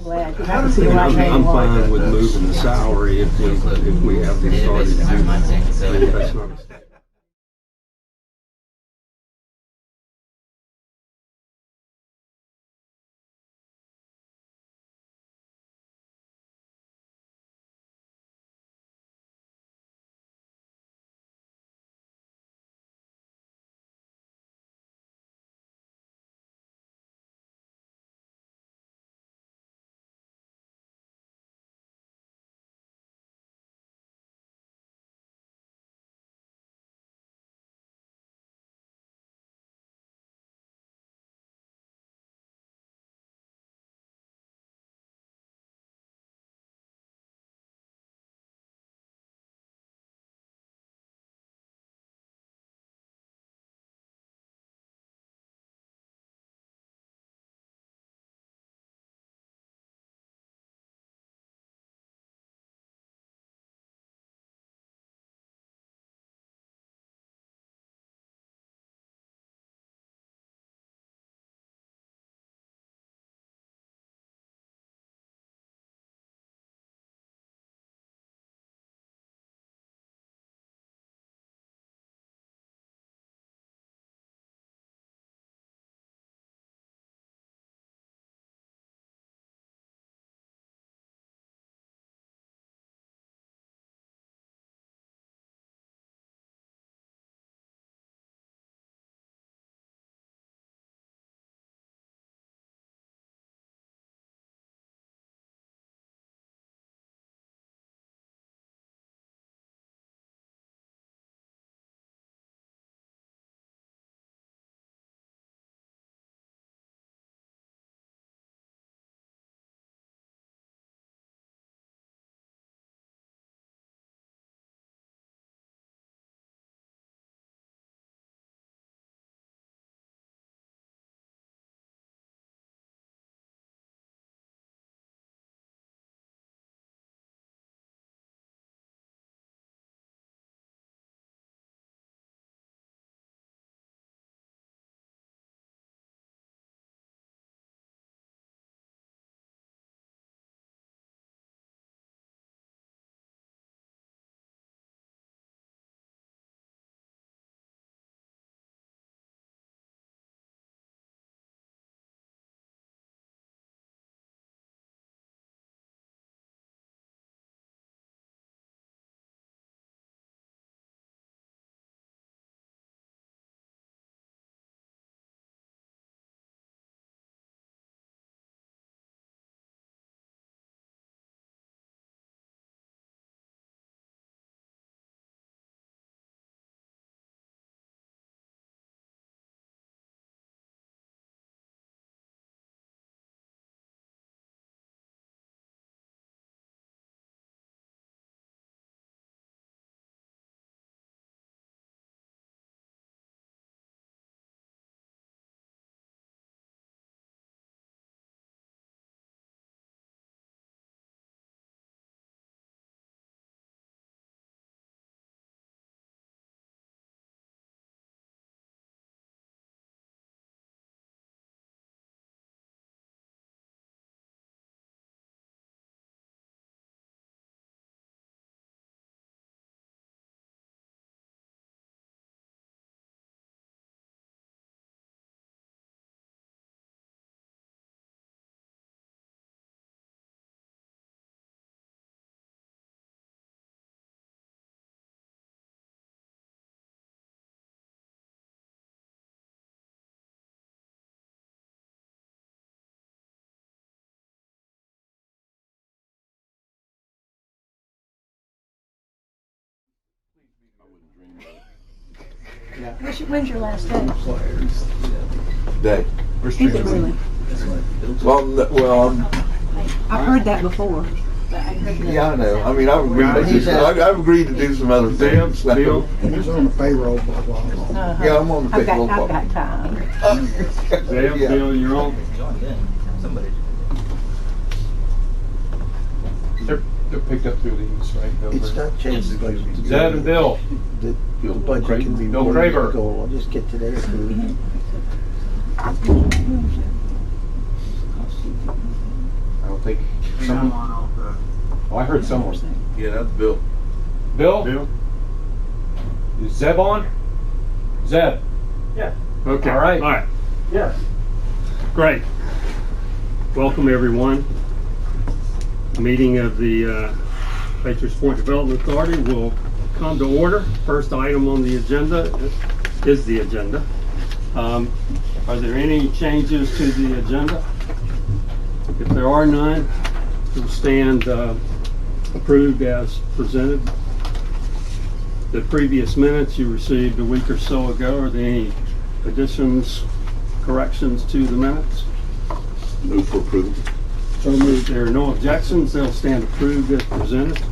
glad. I'm fine with moving the salary if we have the authority to do that. That's not a step. I wouldn't dream of it. When's your last day? Day. Is it really? Well, I've heard that before. yeah, I know. I mean, I've agreed to do some other things. Bill? He's on the payroll for a while. Yeah, I'm on the payroll. I've got time. Sam, Yeah. Bill, you're on. They're picked up through these, right? It's Over. not changed. Zed and Bill. The budget can be Bill more Craver. goal. I'll just get to their food. I don't think heard someone. Yeah, that's Bill. Bill? Is Zeb on? Zeb? Yeah. Okay. All right. All right. Yeah. Great. Welcome, everyone. The meeting of the Patriots Point Development Authority will come to order. First item on the agenda is the agenda. Are there any changes to the agenda? If there are none, we'll stand approved as presented. The previous minutes you received a week or so ago, are there any additions, corrections to the minutes? Move for approval. So moved. There are no objections, they'll stand approved as presented.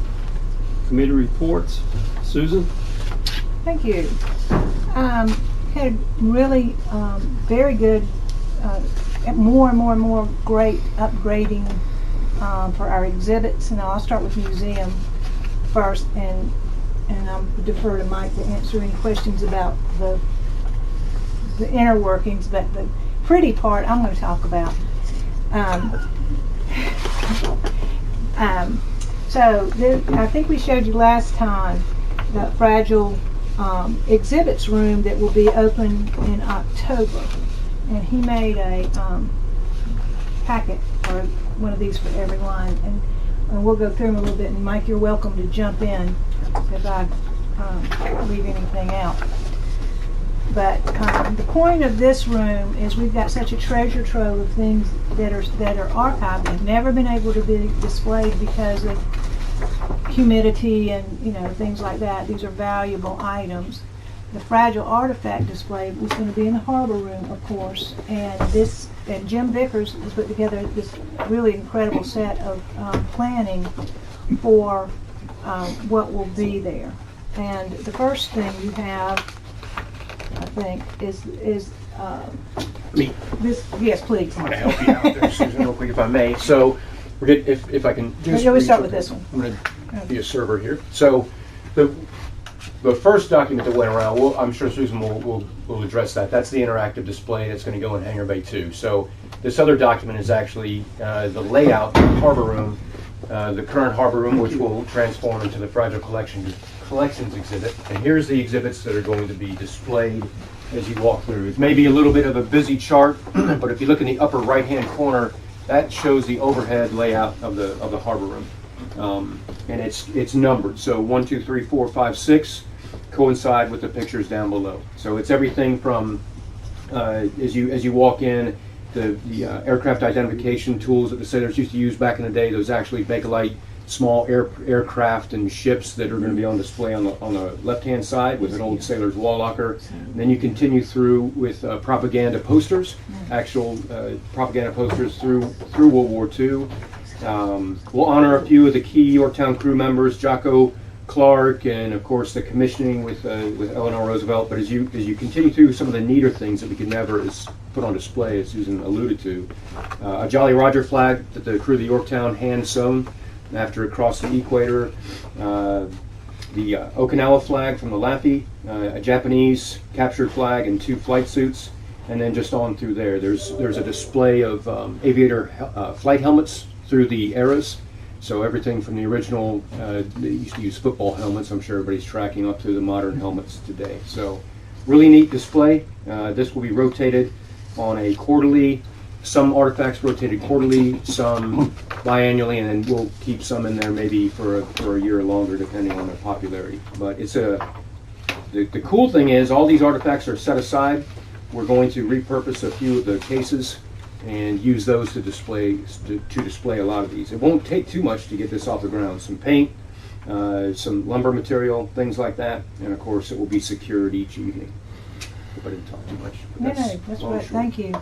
Committee reports. Susan? Thank you. Had really very good, more and more great upgrading for our exhibits, and I'll start with museum first, and I'll defer to Mike to answer any questions about the inner workings, but the pretty part I'm going to talk about. I think we showed you last time the fragile exhibits room that will be open in October, and he made a packet or one of these for everyone, and we'll go through them a little bit, and Mike, you're welcome to jump in if I leave anything out. But the point of this room is we've got such a treasure trove of things that are archived and never been able to be displayed because of humidity and things like that. These are valuable items. The fragile artifact display is going to be in the harbor room, of course, and Jim Vickers has put together this really incredible set of planning for what will be there. And the first thing you have, I think, is Me. this. Yes, please. I'm going to help you out there, Susan, real quick, if I may. So, we're good. If I can just. Yeah, we start with this one. I'm going to be a server here. So, the first document that went around, I'm sure Susan will address that. That's the interactive display that's going to go in Hangar Bay 2. So, this other document is actually the layout of the harbor room, the current harbor room, which will transform into the Fragile Collections exhibit. And here's the exhibits that are going to be displayed as you walk through. It may be a little bit of a busy chart, but if you look in the upper right-hand corner, that shows the overhead layout of the harbor room, and it's numbered. So 1, 2, 3, 4, 5, 6 coincide with the pictures down below. So it's everything from as you walk in, the aircraft identification tools that the sailors used to use back in the day. Those actually Bakelite small aircraft and ships that are going to be on display on the left-hand side with an old sailor's wall locker. And then you continue through with propaganda posters, actual propaganda posters through World War II. We'll honor a few of the key Yorktown crew members, Jocko Clark, and of course the commissioning with Eleanor Roosevelt. But as you continue through some of the neater things that we could never put on display, as Susan alluded to, a Jolly Roger flag that the crew of the Yorktown hand sewn after it crossed the equator, the Okinawa flag from the Laffey, a Japanese captured flag, and 2 flight suits, and then just on through there's a display of aviator flight helmets through the eras. So everything from the original, they used to use football helmets, I'm sure everybody's tracking, up to the modern helmets today. So really neat display. This will be rotated on a quarterly. Some artifacts rotated quarterly, some biannually, and then we'll keep some in there maybe for a year or longer, depending on their popularity. But it's the cool thing is all these artifacts are set aside. We're going to repurpose a few of the cases and use those to display a lot of these. It won't take too much to get this off the ground. Some paint, some lumber material, things like that, and of course it will be secured each evening. Hope I didn't talk too much. No, that's right. Thank you.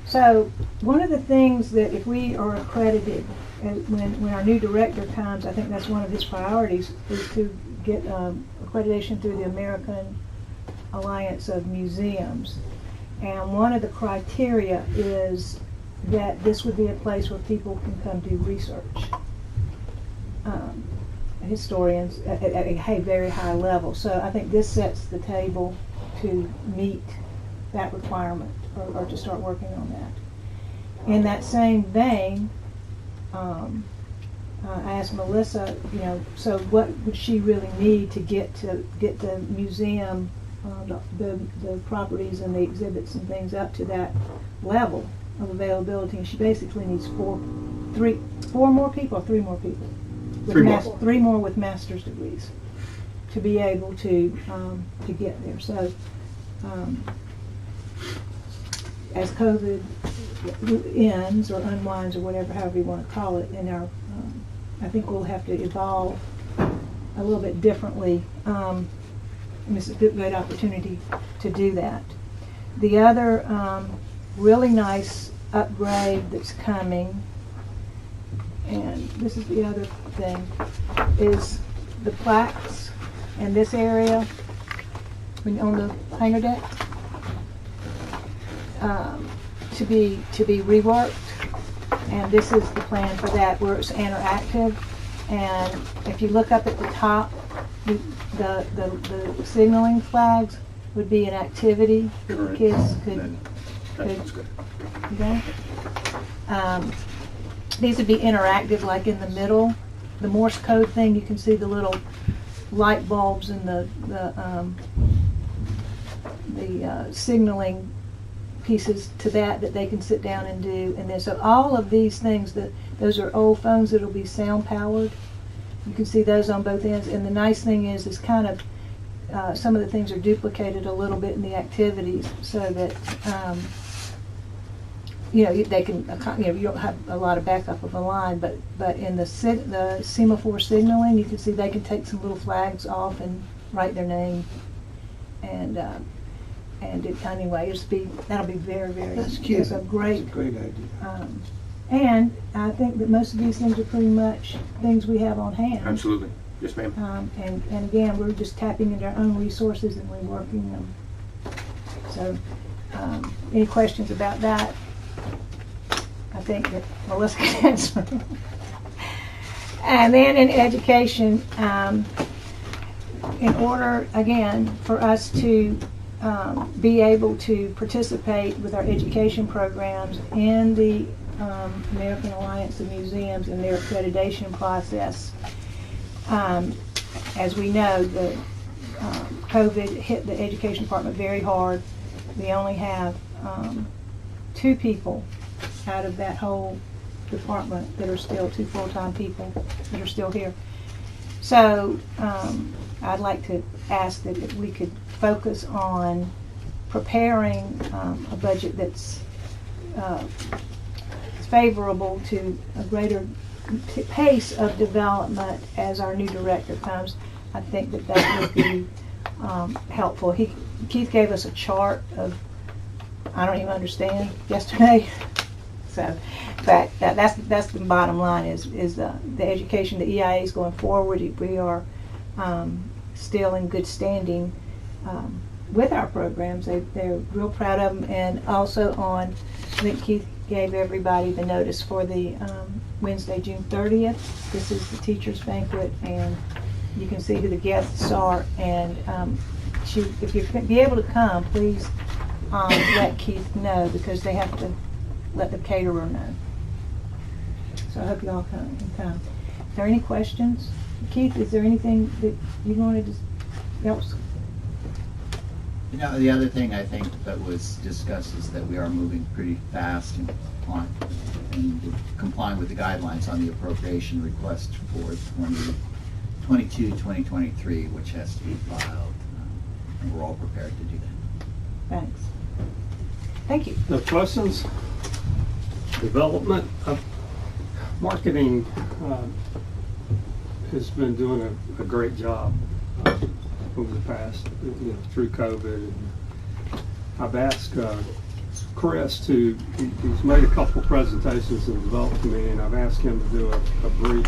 So one of the things that if we are accredited, when our new director comes, I think that's one of his priorities, is to get accreditation through the American Alliance of Museums. And one of the criteria is that this would be a place where people can come do research. Historians at a very high level. So I think this sets the table to meet that requirement, or to start working on that. In that same vein, I asked Melissa, you know, so what would she really need to get the museum, the properties and the exhibits and things up to that level of availability? And she basically needs four more people or three more people? Three more. Three more with master's degrees to be able to get there. So as COVID ends or unwinds or whatever, however you want to call it, in our, I think we'll have to evolve a little bit differently. And this is a great opportunity to do that. The other really nice upgrade that's coming, and this is the other thing, is the plaques in this area on the hangar deck to be reworked. And this is the plan for that, where it's interactive. And if you look up at the top, the signaling flags would be an activity that the kids could. That's good. Okay. These would be interactive, like in the middle, the Morse code thing. You can see the little light bulbs and the signaling pieces to that they can sit down and do. And then so all of these things, those are old phones that'll be sound powered. You can see those on both ends. And the nice thing is kind of some of the things are duplicated a little bit in the activities, so that you know, they can, you know, you don't have a lot of backup of a line, but in the semaphore signaling, you can see they can take some little flags off and write their name, and anyway, that'll be very, very. That's cute. It's a great idea. And I think that most of these things are pretty much things we have on hand. Absolutely. Yes, ma'am. And again, we're just tapping into our own resources and reworking them. So, any questions about that? I think that Melissa can answer. And then in education, in order, again, for us to be able to participate with our education programs in the American Alliance of Museums and their accreditation process, as we know, the COVID hit the education department very hard. We only have 2 people out of that whole department that are still 2 full-time people that are still here. So I'd like to ask that if we could focus on preparing a budget that's favorable to a greater pace of development as our new director comes. I think that would be helpful. Keith gave us a chart of, I don't even understand, yesterday. So, but that's the bottom line is the education, the EIA is going forward. We are still in good standing with our programs. They're real proud of them. And also I think Keith gave everybody the notice for the Wednesday, June 30th. This is the teacher's banquet, and you can see who the guests are. And if you be able to come, please let Keith know, because they have to let the caterer know. So I hope you all can come. Is there any questions? Keith, is there anything that you wanted to else? You know, the other thing I think that was discussed is that we are moving pretty fast and complying with the guidelines on the appropriation request for 2022-2023, which has to be filed, and we're all prepared to do that. Thanks. Thank you. No questions? Development of marketing has been doing a great job over the past, through COVID. And I've asked Chris he's made a couple of presentations in the development committee, and I've asked him to do a brief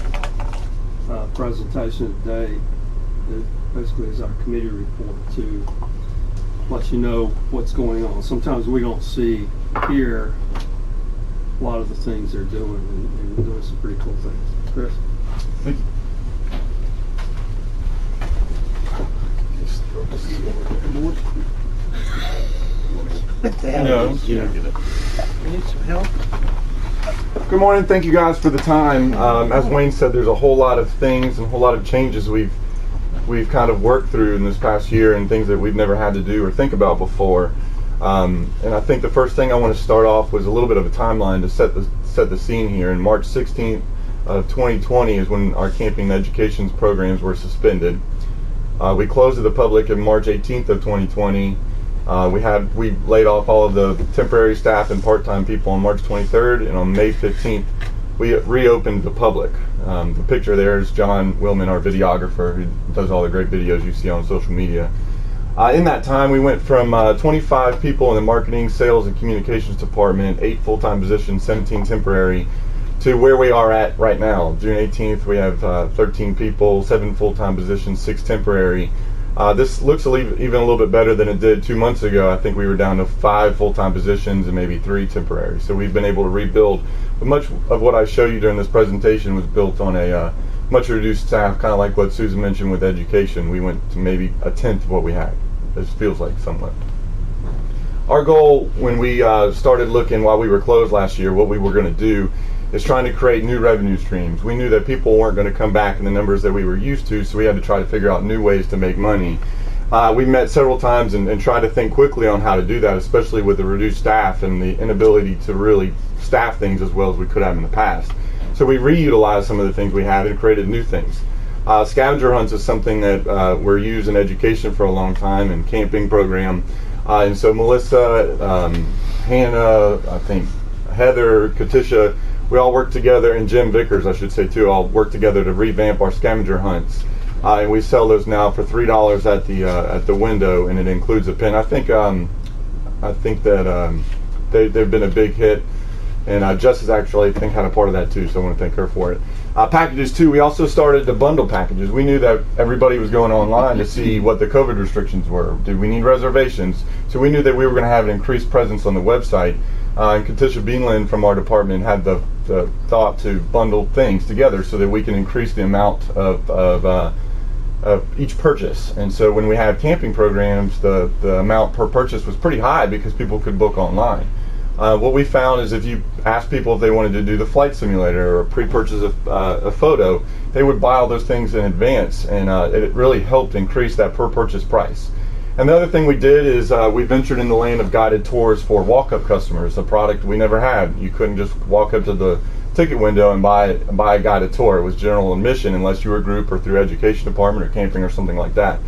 presentation today, basically as our committee report, to let you know what's going on. Sometimes we don't see here a lot of the things they're doing, and doing some pretty cool things. Chris? Thank you. What the hell? No, You need some help? Good morning. Thank you guys for the time. As Wayne said, there's a whole lot of things and a whole lot of changes we've kind of worked through in this past year, and things that we've never had to do or think about before. And I think the first thing I want to start off was a little bit of a timeline to set the scene here. In March 16th of 2020 is when our camping education programs were suspended. We closed to the public in March 18th of 2020. We laid off all of the temporary staff and part-time people on March 23rd, and on May 15th we reopened the public. The picture there is John Willman, our videographer, who does all the great videos you see on social media. In that time, we went from 25 people in the marketing, sales, and communications department, 8 full-time positions, 17 temporary, to where we are at right now. June 18th, we have 13 people, 7 full-time positions, 6 temporary. This looks even a little bit better than it did 2 months ago. I think we were down to 5 full-time positions and maybe 3 temporary. So we've been able to rebuild. But much of what I show you during this presentation was built on a much reduced staff, kind of like what Susan mentioned with education. We went to maybe a tenth of what we had. It feels like somewhat. Our goal when we started looking while we were closed last year, what we were going to do is trying to create new revenue streams. We knew that people weren't going to come back in the numbers that we were used to, so we had to try to figure out new ways to make money. We met several times and tried to think quickly on how to do that, especially with the reduced staff and the inability to really staff things as well as we could have in the past. So we reutilized some of the things we had and created new things. Scavenger hunts is something that we're used in education for a long time, and camping program. And so Melissa, Hannah, I think Heather, Katisha, we all work together, and Jim Vickers, I should say too, all work together to revamp our scavenger hunts. And we sell those now for $3 at the window, and it includes a pin. I think that they've been a big hit, and Jess has actually, I think, had a part of that too, so I want to thank her for it. Packages too, we also started to bundle packages. We knew that everybody was going online to see what the COVID restrictions were. Did we need reservations? So we knew that we were going to have an increased presence on the website. And Katisha Beanland from our department had the thought to bundle things together so that we can increase the amount of each purchase. And so when we had camping programs, the amount per purchase was pretty high because people could book online. What we found is if you asked people if they wanted to do the flight simulator or pre-purchase a photo, they would buy all those things in advance, and it really helped increase that per purchase price. And the other thing we did is we ventured in the lane of guided tours for walk-up customers, a product we never had. You couldn't just walk up to the ticket window and buy a guided tour. It was general admission unless you were a group or through education department or camping or something like that.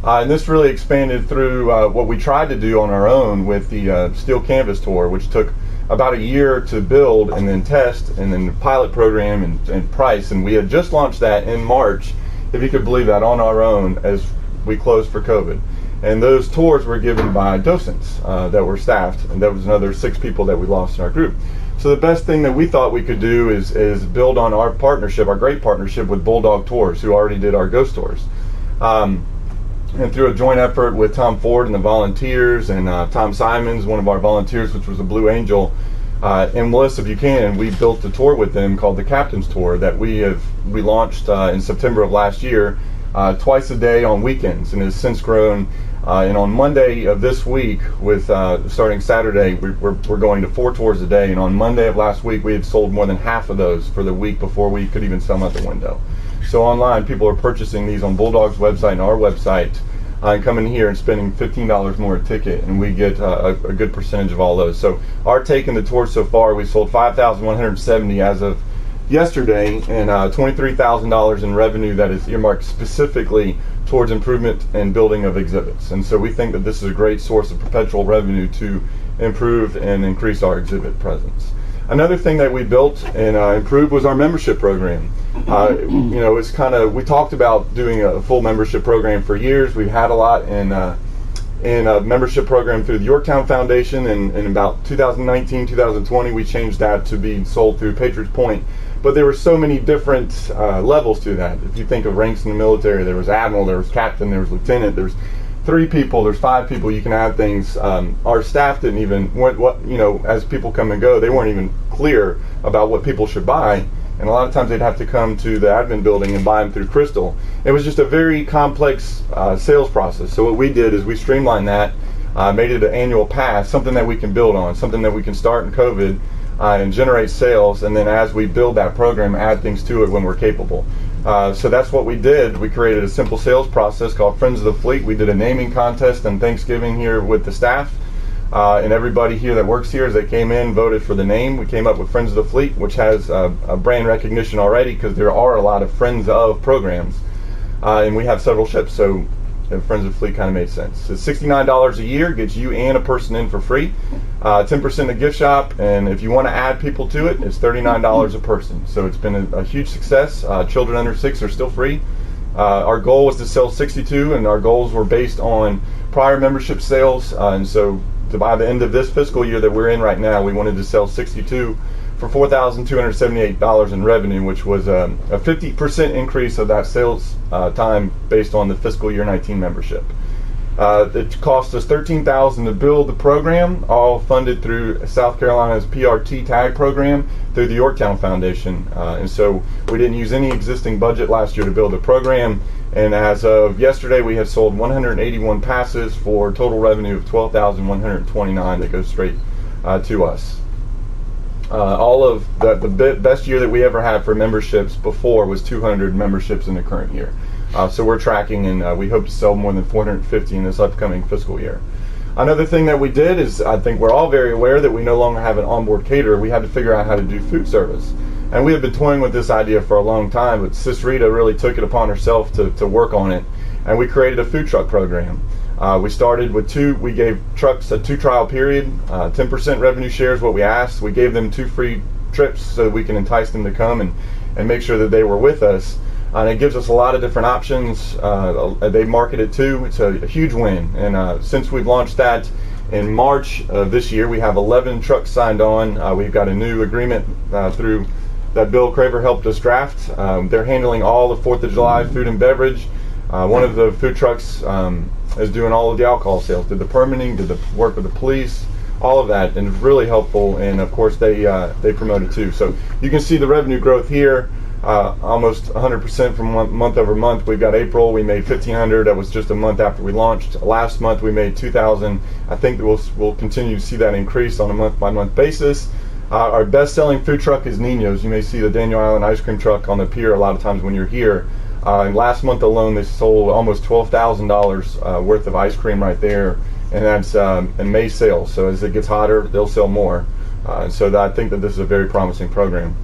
And this really expanded through what we tried to do on our own with the Steel Canvas Tour, which took about a year to build and then test and then pilot program and price. And we had just launched that in March, if you could believe that, on our own as we closed for COVID. And those tours were given by docents that were staffed, and there was another 6 people that we lost in our group. So the best thing that we thought we could do is build on our partnership, our great partnership with Bulldog Tours, who already did our ghost tours. And through a joint effort with Tom Ford and the volunteers, and Tom Simons, one of our volunteers, which was a Blue Angel, and Melissa Buchanan, we built a tour with them called the Captain's Tour that we launched in September of last year, twice a day on weekends, and has since grown. And on Monday of this week, with starting Saturday, we're going to 4 tours a day. And on Monday of last week, we had sold more than half of those for the week before we could even sell them out the window. So online, people are purchasing these on Bulldog's website and our website, and coming here and spending $15 more a ticket, and we get a good percentage of all those. So our take in the tour so far, we sold 5,170 as of yesterday, and $23,000 in revenue that is earmarked specifically towards improvement and building of exhibits. And so we think that this is a great source of perpetual revenue to improve and increase our exhibit presence. Another thing that we built and improved was our membership program. It's kind of, we talked about doing a full membership program for years. We've had a lot in a membership program through the Yorktown Foundation, and in about 2019, 2020, we changed that to be sold through Patriots Point. But there were so many different levels to that. If you think of ranks in the military, there was admiral, there was captain, there was lieutenant, there's 3 people, there's 5 people, you can add things. Our staff didn't even, as people come and go, they weren't even clear about what people should buy. And a lot of times they'd have to come to the admin building and buy them through Crystal. It was just a very complex sales process. So what we did is we streamlined that, made it an annual pass, something that we can build on, something that we can start in COVID, and generate sales, and then as we build that program, add things to it when we're capable. So that's what we did. We created a simple sales process called Friends of the Fleet. We did a naming contest on Thanksgiving here with the staff, and everybody here that works here, as they came in, voted for the name. We came up with Friends of the Fleet, which has a brand recognition already because there are a lot of Friends of programs, and we have several ships, so Friends of the Fleet kind of made sense. So $69 a year gets you and a person in for free, 10% a gift shop, and if you want to add people to it, it's $39 a person. So it's been a huge success. Children under 6 are still free. Our goal was to sell 62, and our goals were based on prior membership sales, and so by the end of this fiscal year that we're in right now, we wanted to sell 62 for $4,278 in revenue, which was a 50% increase of that sales time based on the fiscal year 19 membership. It cost us $13,000 to build the program, all funded through South Carolina's PRT tag program through the Yorktown Foundation. And so we didn't use any existing budget last year to build the program. And as of yesterday, we have sold 181 passes for total revenue of $12,129 that goes straight to us. All of the best year that we ever had for memberships before was 200 memberships in the current year. So we're tracking, and we hope to sell more than 450 in this upcoming fiscal year. Another thing that we did is, I think we're all very aware that we no longer have an onboard caterer. We had to figure out how to do food service. And we have been toying with this idea for a long time, but Sis Rita really took it upon herself to work on it, and we created a food truck program. We started with we gave trucks a 2 trial period, 10% revenue share is what we asked. We gave them 2 free trips so we can entice them to come and make sure that they were with us. And it gives us a lot of different options. They market it too. It's a huge win. And since we've launched that in March of this year, we have 11 trucks signed on. We've got a new agreement through that Bill Craver helped us draft. They're handling all the 4th of July food and beverage. One of the food trucks is doing all of the alcohol sales, did the permitting, did the work with the police, all of that, and it's really helpful. And of course they promote it too. So you can see the revenue growth here, almost 100% from month over month. We've got April, we made $1,500. That was just a month after we launched. Last month we made $2,000. I think that we'll continue to see that increase on a month by month basis. Our best selling food truck is Nino's. You may see the Daniel Island ice cream truck on the pier a lot of times when you're here. And last month alone, they sold almost $12,000 worth of ice cream right there, and that's in May sales. So as it gets hotter, they'll sell more. And so I think that this is a very promising program.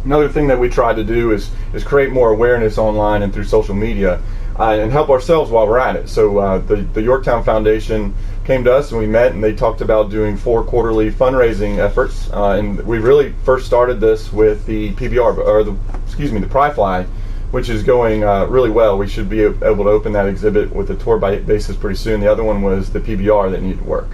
Another thing that we try to do is create more awareness online and through social media, and help ourselves while we're at it. So the Yorktown Foundation came to us and we met, and they talked about doing 4 quarterly fundraising efforts. And we really first started this with the PBR, or the Pry-Fly, which is going really well. We should be able to open that exhibit with a tour basis pretty soon. The other one was the PBR that needed to work.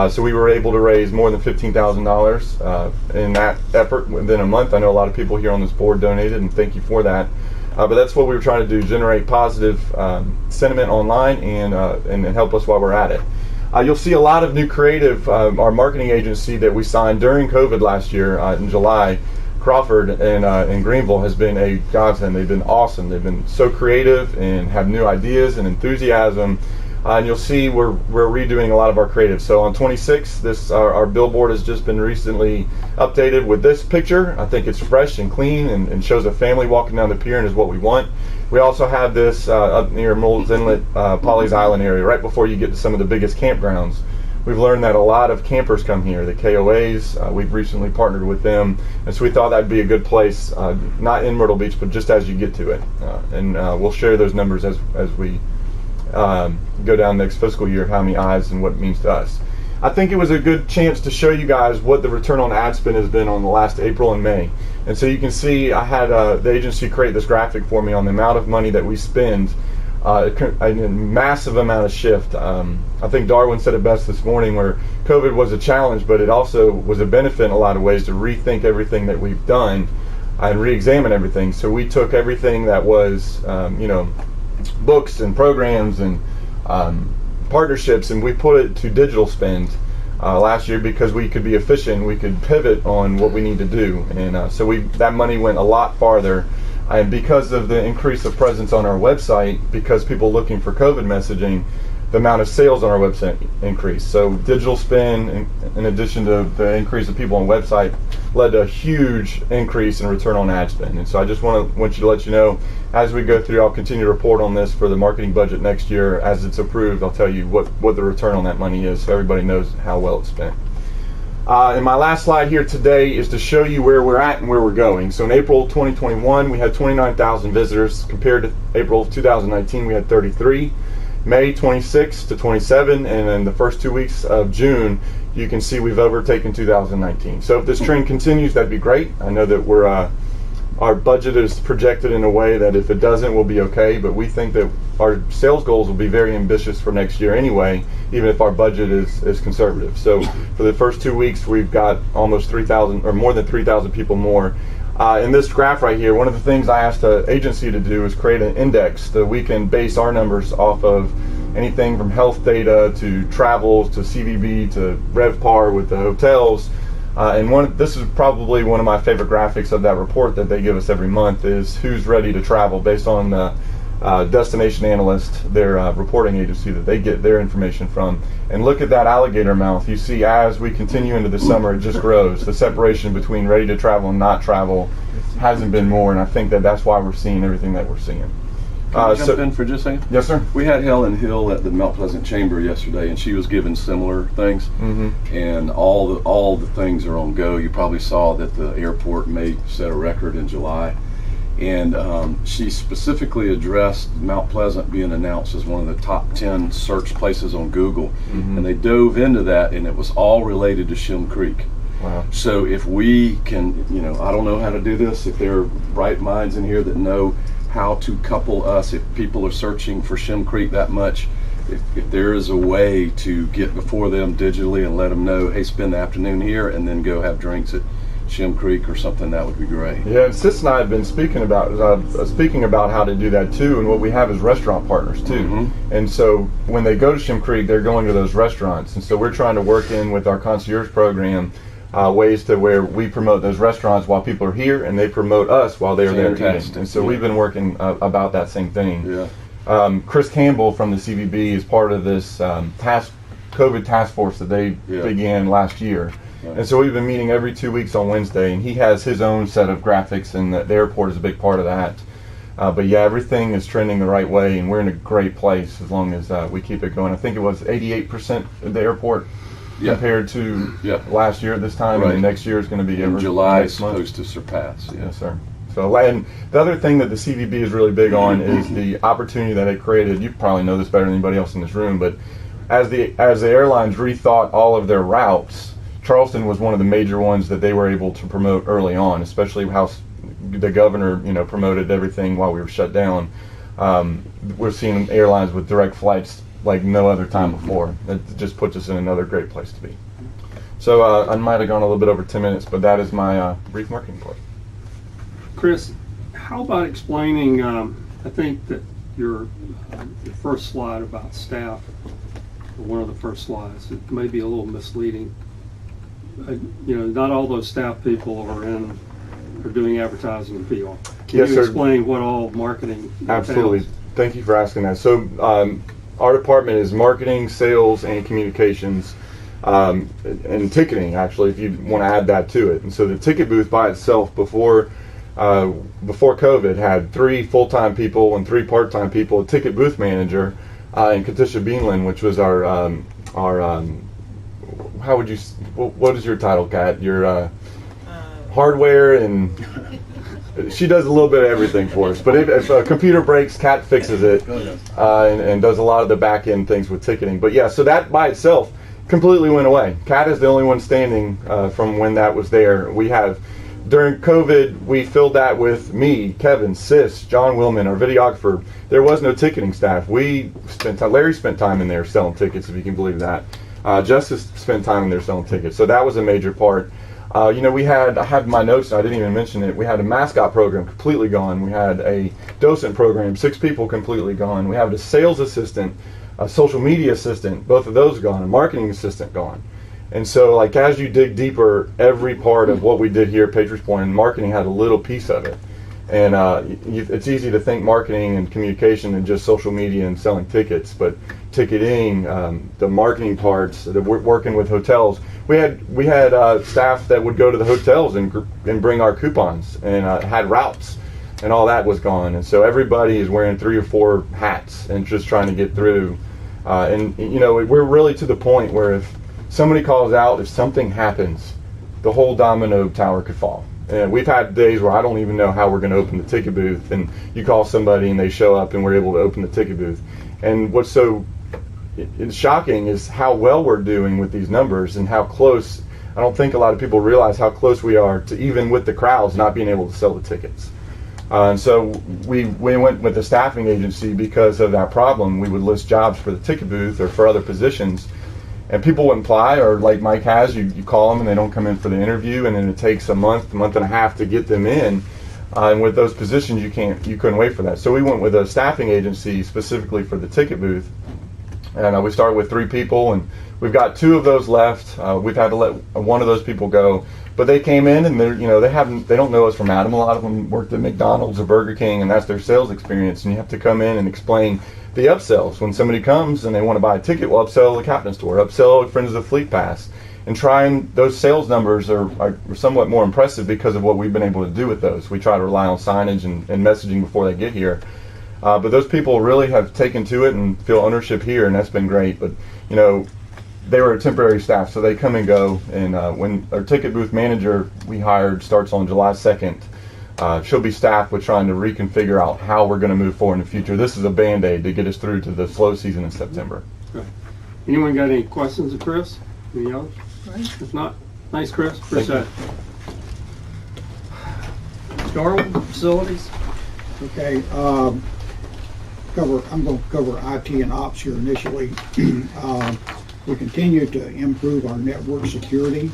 So we were able to raise more than $15,000 in that effort within a month. I know a lot of people here on this board donated, and thank you for that. But that's what we were trying to do, generate positive sentiment online and help us while we're at it. You'll see a lot of new creative. Our marketing agency that we signed during COVID last year in July, Crawford and Greenville, has been a godsend. They've been awesome. They've been so creative and have new ideas and enthusiasm. And you'll see we're redoing a lot of our creative. So on 26th, our billboard has just been recently updated with this picture. I think it's fresh and clean and shows a family walking down the pier, and is what we want. We also have this up near Moles Inlet, Polly's Island area, right before you get to some of the biggest campgrounds. We've learned that a lot of campers come here, the KOAs. We've recently partnered with them, and so we thought that'd be a good place, not in Myrtle Beach, but just as you get to it. And we'll share those numbers as we go down next fiscal year, how many eyes and what it means to us. I think it was a good chance to show you guys what the return on ad spend has been on the last April and May. And so you can see I had the agency create this graphic for me on the amount of money that we spend, a massive amount of shift. I think Darwin said it best this morning, where COVID was a challenge, but it also was a benefit in a lot of ways to rethink everything that we've done and re-examine everything. So we took everything that was, books and programs and partnerships, and we put it to digital spend last year because we could be efficient. We could pivot on what we need to do, and so that money went a lot farther. And because of the increase of presence on our website, because people looking for COVID messaging, the amount of sales on our website increased. So digital spend, in addition to the increase of people on website, led to a huge increase in return on ad spend. And so I just want you to let you know, as we go through, I'll continue to report on this for the marketing budget next year. As it's approved, I'll tell you what the return on that money is, so everybody knows how well it's spent. And my last slide here today is to show you where we're at and where we're going. So in April 2021, we had 29,000 visitors. Compared to April of 2019, we had 33. May 26 to 27, and in the first 2 weeks of June, you can see we've overtaken 2019. So if this trend continues, that'd be great. I know that our budget is projected in a way that if it doesn't, we'll be okay, but we think that our sales goals will be very ambitious for next year anyway, even if our budget is conservative. So for the first 2 weeks, we've got almost 3,000 or more than 3,000 people more. In this graph right here, one of the things I asked the agency to do is create an index that we can base our numbers off of, anything from health data to travels to CVB to RevPAR with the hotels. And this is probably one of my favorite graphics of that report that they give us every month, is who's ready to travel based on the Destination Analyst, their reporting agency that they get their information from. And look at that alligator mouth. You see, as we continue into the summer, it just grows. The separation between ready to travel and not travel hasn't been more, and I think that's why we're seeing everything that we're seeing. Can I jump in for just a second? Yes, sir. We had Helen Hill at the Mount Pleasant Chamber yesterday, and she was given similar things. And all the things are on go. You probably saw that the airport may set a record in July. And she specifically addressed Mount Pleasant being announced as one of the top 10 search places on Google. And they dove into that, and it was all related to Shem Creek. Wow. So if we can, I don't know how to do this, if there are bright minds in here that know how to couple us, if people are searching for Shem Creek that much, if there is a way to get before them digitally and let them know, hey, spend the afternoon here and then go have drinks at Shem Creek or something, that would be great. Yeah, and Sis and I have been speaking about how to do that too, and what we have is restaurant partners too. And so when they go to Shem Creek, they're going to those restaurants, and so we're trying to work in with our concierge program ways to where we promote those restaurants while people are here, and they promote us while they're there eating. And so we've been working about that same thing. Yeah. Chris Campbell from the CVB is part of this COVID task force that they began last year. And so we've been meeting every 2 weeks on Wednesday, and he has his own set of graphics, and the airport is a big part of that. But yeah, everything is trending the right way, and we're in a great place as long as we keep it going. I think it was 88% at the airport compared to last year at this time, and next year is going to be in July is supposed to surpass. Yes, sir. So, and the other thing that the CVB is really big on is the opportunity that it created. You probably know this better than anybody else in this room, but as the airlines rethought all of their routes, Charleston was one of the major ones that they were able to promote early on, especially how the governor, promoted everything while we were shut down. We're seeing airlines with direct flights like no other time before. It just puts us in another great place to be. So I might have gone a little bit over 10 minutes, but that is my brief marketing part. Chris, how about explaining, I think that your first slide about staff, or one of the first slides, it may be a little misleading. Not all those staff people are doing advertising and PR. Can you explain what all marketing entails? Absolutely. Thank you for asking that. So our department is marketing, sales, and communications, and ticketing, actually, if you want to add that to it. And so the ticket booth by itself before COVID had 3 full-time people and 3 part-time people, a ticket booth manager, and Katisha Beanland, which was our how would you, what is your title, Kat? Your hardware, and she does a little bit of everything for us. But if a computer breaks, Kat fixes it, and does a lot of the back end things with ticketing. But yeah, so that by itself completely went away. Kat is the only one standing from when that was there. We have, during COVID, we filled that with me, Kevin, Sis, John Willman, our videographer. There was no ticketing staff. We spent time, Larry spent time in there selling tickets, if you can believe that. Justice spent time in there selling tickets. So that was a major part. I had my notes, and I didn't even mention it. We had a mascot program completely gone. We had a docent program, 6 people completely gone. We have a sales assistant, a social media assistant, both of those gone, a marketing assistant gone. And so, like, as you dig deeper, every part of what we did here at Patriots Point, and marketing had a little piece of it. And it's easy to think marketing and communication and just social media and selling tickets, but ticketing, the marketing parts, working with hotels. We had staff that would go to the hotels and bring our coupons and had routes, and all that was gone. And so everybody is wearing 3 or 4 hats and just trying to get through. And you know, we're really to the point where if somebody calls out, if something happens, the whole domino tower could fall. And we've had days where I don't even know how we're going to open the ticket booth, and you call somebody and they show up and we're able to open the ticket booth. And what's so shocking is how well we're doing with these numbers and how close. I don't think a lot of people realize how close we are to, even with the crowds, not being able to sell the tickets. And so we went with a staffing agency because of that problem. We would list jobs for the ticket booth or for other positions, and people wouldn't apply, or like Mike has, you call them and they don't come in for the interview, and then it takes a month and a half to get them in. And with those positions, you couldn't wait for that. So we went with a staffing agency specifically for the ticket booth, and we started with 3 people, and we've got 2 of those left. We've had to let one of those people go, but they came in and they don't know us from Adam. A lot of them worked at McDonald's or Burger King, and that's their sales experience. And you have to come in and explain the upsells. When somebody comes and they want to buy a ticket, we'll upsell the Captain Store, upsell Friends of the Fleet Pass, and those sales numbers are somewhat more impressive because of what we've been able to do with those. We try to rely on signage and messaging before they get here. But those people really have taken to it and feel ownership here, and that's been great. But you know, they were a temporary staff, so they come and go. And when our ticket booth manager we hired starts on July 2nd, she'll be staffed with trying to reconfigure out how we're going to move forward in the future. This is a Band-Aid to get us through to the slow season in September. Okay. Anyone got any questions of Chris? Any others? If not, thanks, Chris. Appreciate it. Darwin, facilities. Okay, I'm going to cover IT and ops here initially. We continue to improve our network security.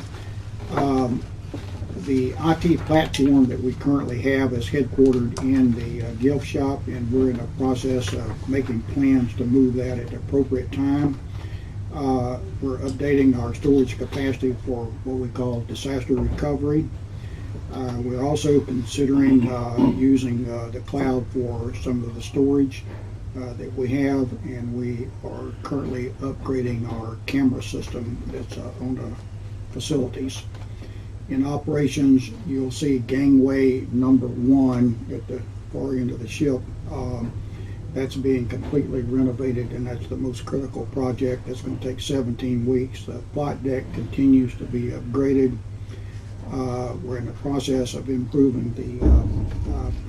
The IT platform that we currently have is headquartered in the gift shop, and we're in the process of making plans to move that at the appropriate time. We're updating our storage capacity for what we call disaster recovery. We're also considering using the cloud for some of the storage that we have, and we are currently upgrading our camera system that's on the facilities. In operations, you'll see gangway number 1 at the far end of the ship. That's being completely renovated, and that's the most critical project. That's going to take 17 weeks. The flight deck continues to be upgraded. We're in the process of improving the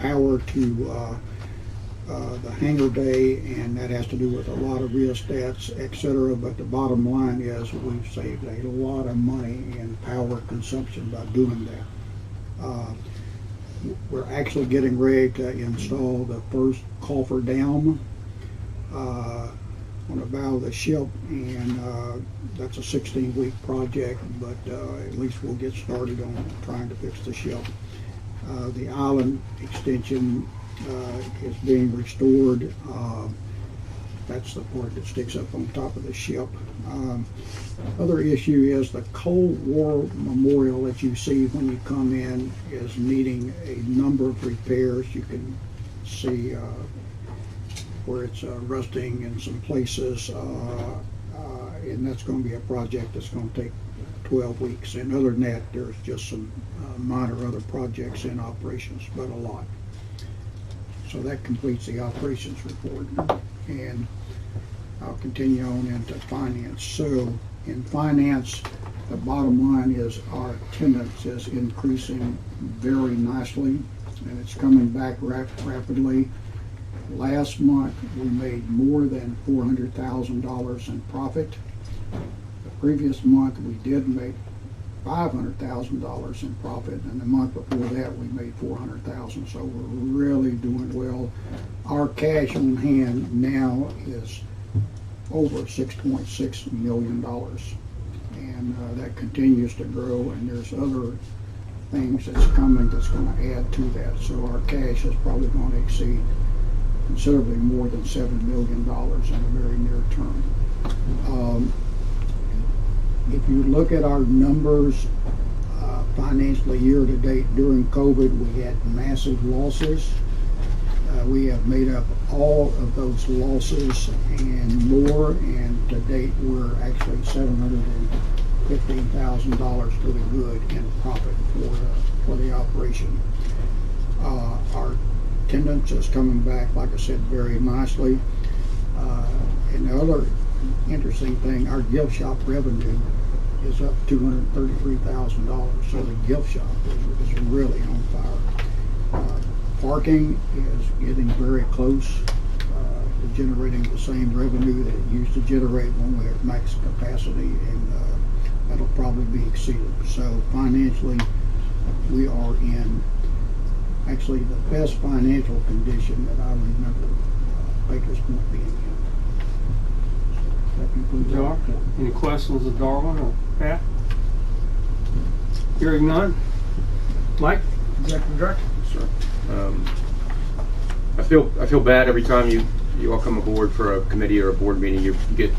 power to the hangar bay, and that has to do with a lot of rheostats, etc. But the bottom line is we've saved a lot of money in power consumption by doing that. We're actually getting ready to install the first coffer-dam on the bow of the ship, and that's a 16-week project, but at least we'll get started on trying to fix the ship. The island extension is being restored. That's the part that sticks up on top of the ship. Other issue is the Cold War memorial that you see when you come in is needing a number of repairs. You can see where it's rusting in some places, and that's going to be a project that's going to take 12 weeks. And other than that, there's just some minor other projects in operations, but a lot. So that completes the operations report, and I'll continue on into finance. So in finance, the bottom line is our attendance is increasing very nicely, and it's coming back rapidly. Last month, we made more than $400,000 in profit. The previous month, we did make $500,000 in profit, and the month before that we made $400,000. So we're really doing well. Our cash on hand now is over $6.6 million, and that continues to grow. And there's other things that's coming that's going to add to that. So our cash is probably going to exceed considerably more than $7 million in the very near term. If you look at our numbers financially year to date during COVID, we had massive losses. We have made up all of those losses and more, and to date, we're actually $715,000 to the good in profit for the operation. Our attendance is coming back, like I said, very nicely. And the other interesting thing, our gift shop revenue is up $233,000. So the gift shop is really on fire. Parking is getting very close to generating the same revenue that it used to generate when we were at max capacity, and that'll probably be exceeded. So financially, we are in actually the best financial condition that I remember Baker's Point being in. That concludes our report. Any questions of Darwin or Pat? Hearing none. Mike, Executive Director. Sure. I feel bad every time you all come aboard for a committee or a board meeting. You get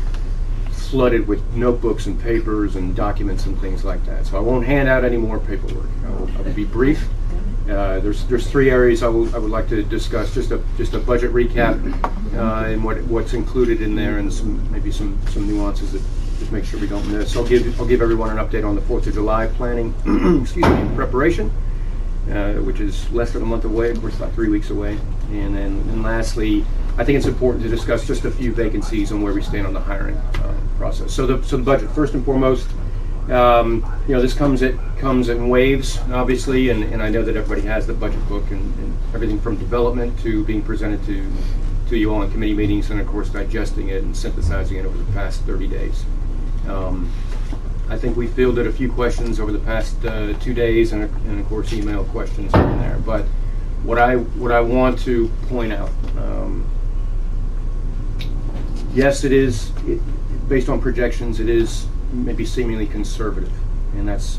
flooded with notebooks and papers and documents and things like that. So I won't hand out any more paperwork. I will be brief. There's three areas I would like to discuss. Just a budget recap and what's included in there, and maybe some nuances that just make sure we don't miss. I'll give everyone an update on the 4th of July planning. Excuse me, preparation. Which is less than a month away, of course, about 3 weeks away. And then lastly, I think it's important to discuss just a few vacancies and where we stand on the hiring process. So the budget, first and foremost, this comes in waves, obviously, and I know that everybody has the budget book and everything from development to being presented to you all in committee meetings, and of course digesting it and synthesizing it over the past 30 days. I think we fielded a few questions over the past 2 days, and of course email questions here and there. But what I want to point out, yes, it is based on projections. It is maybe seemingly conservative, and that's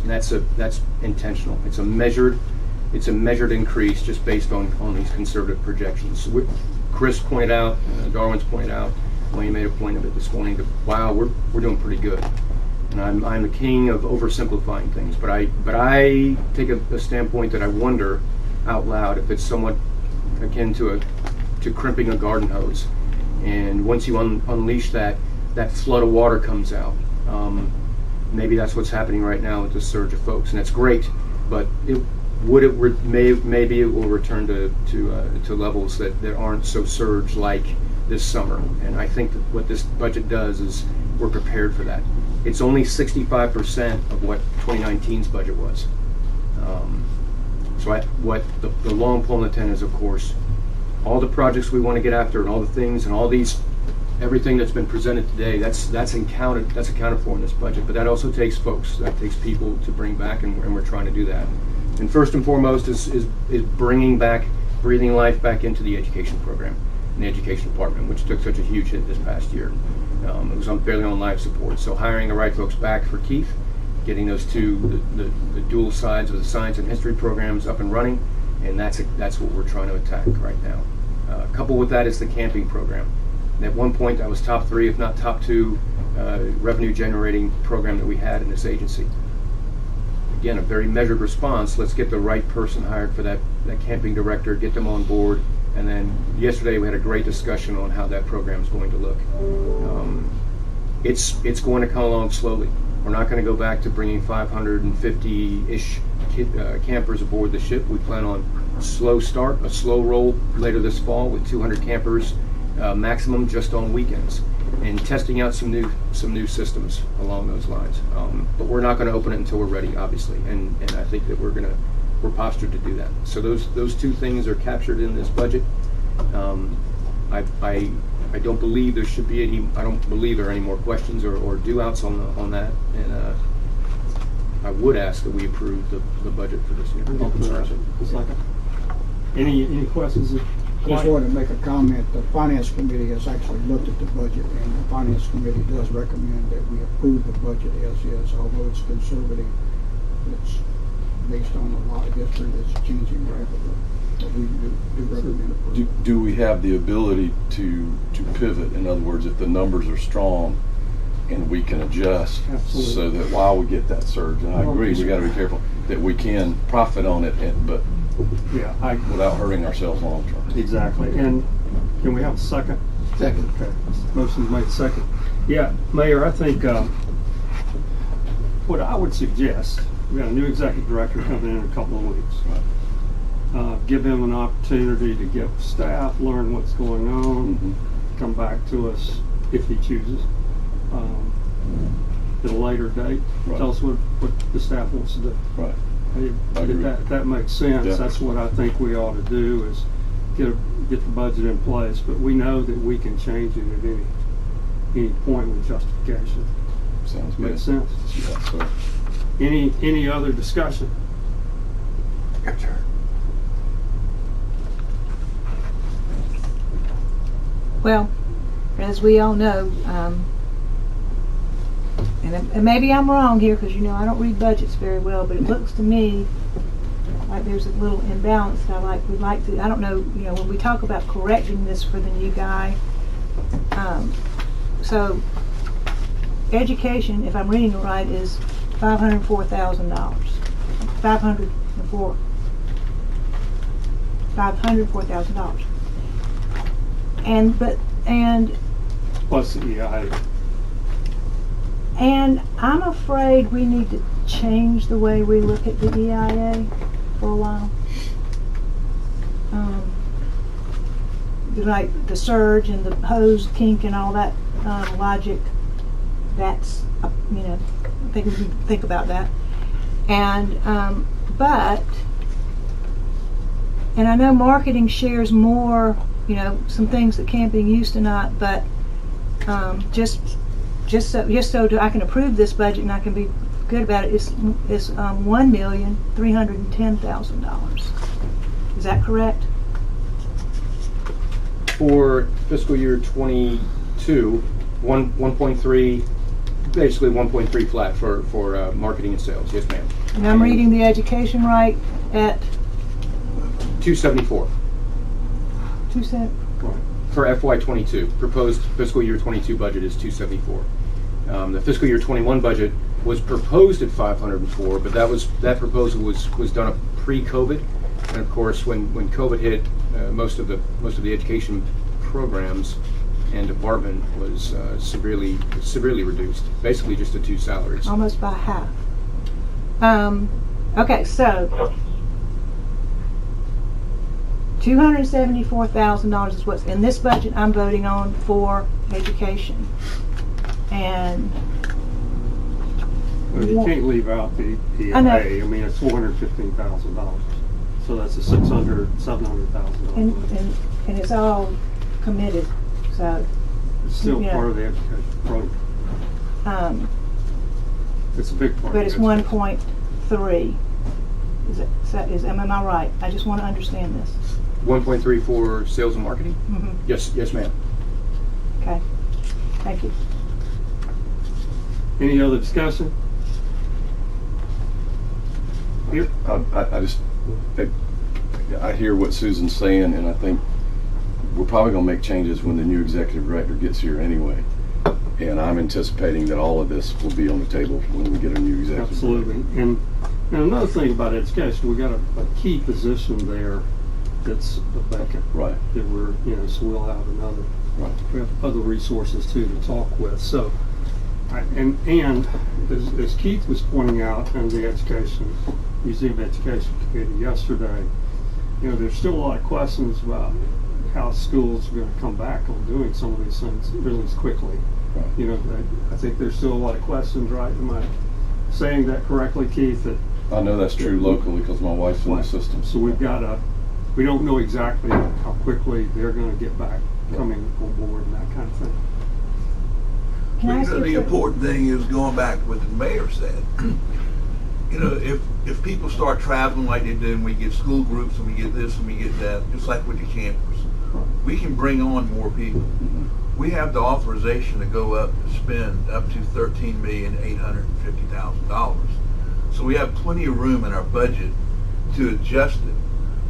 intentional. It's a measured increase just based on these conservative projections. Chris pointed out, Darwin's pointed out, Wayne made a point of it this morning that wow, we're doing pretty good. And I'm the king of oversimplifying things, but I take a standpoint that I wonder out loud if it's somewhat akin to crimping a garden hose, and once you unleash that flood of water comes out. Maybe that's what's happening right now with this surge of folks, and that's great. But maybe it will return to levels that aren't so surge like this summer. And I think that what this budget does is we're prepared for that. It's only 65% of what 2019's budget was. What the long pole in the tent is, of course, all the projects we want to get after, and all the things, and all these, everything that's been presented today. That's accounted for in this budget. But that also takes folks. That takes people to bring back, and we're trying to do that. And first and foremost is breathing life back into the education program, in the education department, which took such a huge hit this past year. It was barely on life support. So hiring the right folks back for Keith, getting those the dual sides of the science and history programs up and running, and that's what we're trying to attack right now. Coupled with that is the camping program. And at one point, that was top 3, if not top 2, revenue generating program that we had in this agency. Again, a very measured response. Let's get the right person hired for that camping director, get them on board. And then yesterday we had a great discussion on how that program is going to look. It's going to come along slowly. We're not going to go back to bringing 550-ish campers aboard the ship. We plan on a slow roll later this fall with 200 campers maximum just on weekends, and testing out some new systems along those lines. But we're not going to open it until we're ready, obviously, and I think that we're postured to do that. So those two things are captured in this budget. I don't believe there should be any. I don't believe there are any more questions or do-outs on that. And I would ask that we approve the budget for this year. Any questions? Just wanted to make a comment. The Finance Committee has actually looked at the budget, and the Finance Committee does recommend that we approve the budget as is, although it's conservative. It's based on a lot of history that's changing rapidly. But we do recommend approval. Do we have the ability to pivot? In other words, if the numbers are strong and we can adjust, Absolutely. So that while we get that surge, and I agree, we got to be careful that we can profit on it, but Yeah, without hurting ourselves long term. exactly. And can we have a second? Second. Okay, motion's made second. Yeah, Mayor, I think what I would suggest, we got a new executive director coming in a couple of weeks. Give him an opportunity to get with staff, learn what's going on, come back to us if he chooses at a later date. Right. Tell us what the staff wants to do. Right. I If agree. that makes sense. Yeah. That's what I think we ought to do, is get the budget in place. But we know that we can change it at any point with justification. Sounds good. Makes sense. Yeah, so Any other discussion? Well, as we all know, and maybe I'm wrong here, because I don't read budgets very well, but it looks to me like there's a little imbalance that we'd like to, I don't know, when we talk about correcting this for the new guy, so education, if I'm reading it right, is $504,000. $504,000. And Plus the EIA. And I'm afraid we need to change the way we look at the EIA for a while. Like the surge and the hose kink and all that logic, that's, I think we can think about that. And, and I know marketing shares more, some things that can't be used tonight, but just so I can approve this budget and I can be good about it, is $1,310,000. Is that correct? For fiscal year 22, 1.3, basically 1.3 flat for marketing and sales. Yes, ma'am. And I'm reading the education right at 274 2 for FY22. Proposed fiscal year 22 budget is 274. The fiscal year 21 budget was proposed at 504, but that proposal was done up pre-COVID, and of course when COVID hit, most of the education programs and department was severely reduced, basically just to 2 salaries. almost by half. Okay, so $274,000 is what's in this budget I'm voting on for education. And Well, you can't leave out the EIA. I know. I mean, it's $415,000. So that's a $700,000. and it's all committed, so It's still yeah. part of the education program. It's a big part. but of it's the education. 1.3. Am I right? I just want to understand this. 1.3 for sales and marketing? Mm-hmm. Yes, ma'am. Okay, thank you. Any other discussion? Here? I hear what Susan's saying, and I think we're probably going to make changes when the new executive director gets here anyway. And I'm anticipating that all of this will be on the table when we get a new executive Absolutely. director. And another thing about education, we got a key position there that's vacant. Right. That so we'll have another. Right. We have other resources too to talk with. So, and as Keith was pointing out in the Museum Education Committee yesterday, there's still a lot of questions about how schools are going to come back on doing some of these things really quickly. Right. I think there's still a lot of questions, right? Am I saying that correctly, Keith? That I know that's true locally because my wife's in the system. so we don't know exactly how quickly they're going to get back coming on board and that kind of thing. Can I ask you a The quick- important thing is going back to what the mayor said. If people start traveling like they do, and we get school groups, and we get this, and we get that, just like with the campers, we can bring on more people. We have the authorization to go up to spend up to $13,850,000. So we have plenty of room in our budget to adjust it.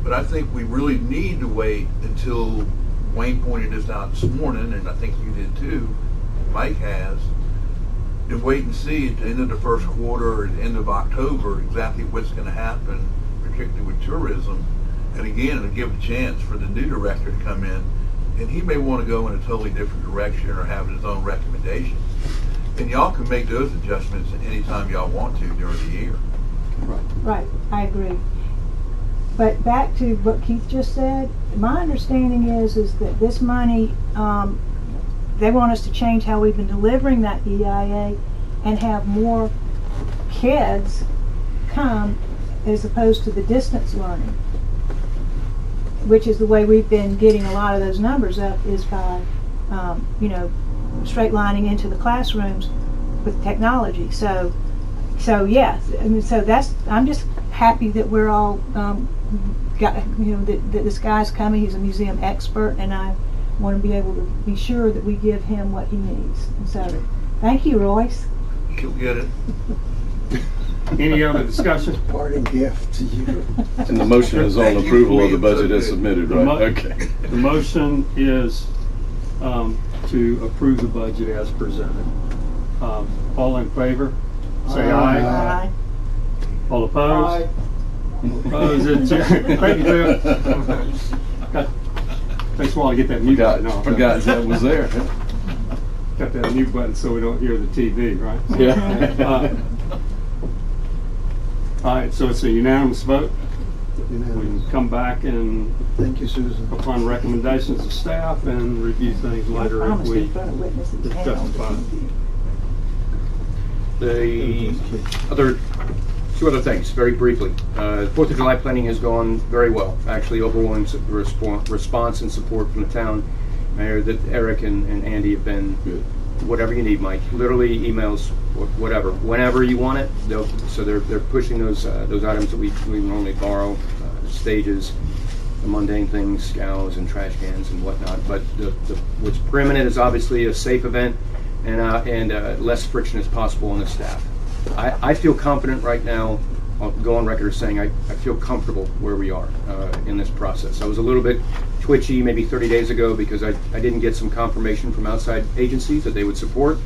But I think we really need to wait until Wayne pointed this out this morning, and I think you did too, Mike has, and wait and see at the end of the first quarter or at the end of October exactly what's going to happen particularly with tourism. And again, it'll give a chance for the new director to come in, and he may want to go in a totally different direction or have his own recommendations. And y'all can make those adjustments anytime y'all want to during the year. Right, I agree. But back to what Keith just said, my understanding is that this money, they want us to change how we've been delivering that EIA and have more kids come as opposed to the distance learning, which is the way we've been getting a lot of those numbers up, is by, straight lining into the classrooms with technology. So yes, I mean, I'm just happy that we're all, that this guy's coming. He's a museum expert, and I want to be able to be sure that we give him what he needs. And so, thank you, Royce. He'll get it. Any other discussion? Parting gift to you. And the motion is on approval of the budget as submitted, right? Okay. The motion is to approve the budget as presented. All in favor? Say aye. Aye. All opposed? Opposed? Thank you, Bill. Takes a while to get that mute button off. Forgot that was there. Got that mute button so we don't hear the TV, right? Yeah. All right, so it's a unanimous vote. We Unanimous. can come back and, Thank you, Susan. upon recommendations of staff, and review things later if Promise we in front of witnesses and on justify it. The other, two other things, very briefly. 4th of July planning has gone very well. Actually, overwhelming response and support from the town. Mayor, that Eric and Andy have been good. Whatever you need, Mike. Literally emails, whatever, whenever you want it. They're pushing those items that we normally borrow, stages, the mundane things, scows and trash cans and whatnot. But what's preeminent is obviously a safe event and less friction as possible on the staff. I feel confident right now. I'll go on record as saying I feel comfortable where we are in this process. I was a little bit twitchy maybe 30 days ago because I didn't get some confirmation from outside agencies that they would support.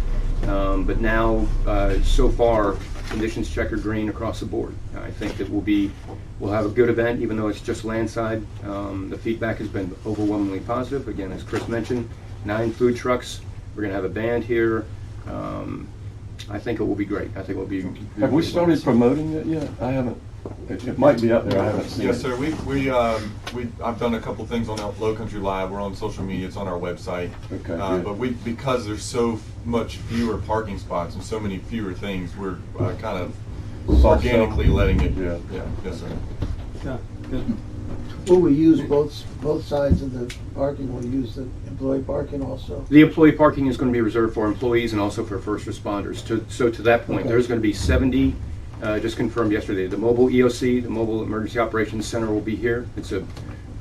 But now, so far, conditions check are green across the board. I think that we'll have a good event, even though it's just landside. The feedback has been overwhelmingly positive. Again, as Chris mentioned, 9 food trucks. We're going to have a band here. I think it will be great. I think it will be. Have we started promoting it yet? I haven't. It might be up there. I haven't seen Yes, it. sir. I've done a couple things on Low Country Live. We're on social media. It's on our website. Okay, good. But because there's so much fewer parking spots and so many fewer things, we're kind of Soft organically sell. letting it. Yeah. Yes, sir. Yeah, good. Will we use both sides of the parking? Will we use the employee parking also? The employee parking is going to be reserved for employees and also for first responders. So to that point, Okay. there's going to be 70, just confirmed yesterday. The mobile EOC, the Mobile Emergency Operations Center, will be here. It's a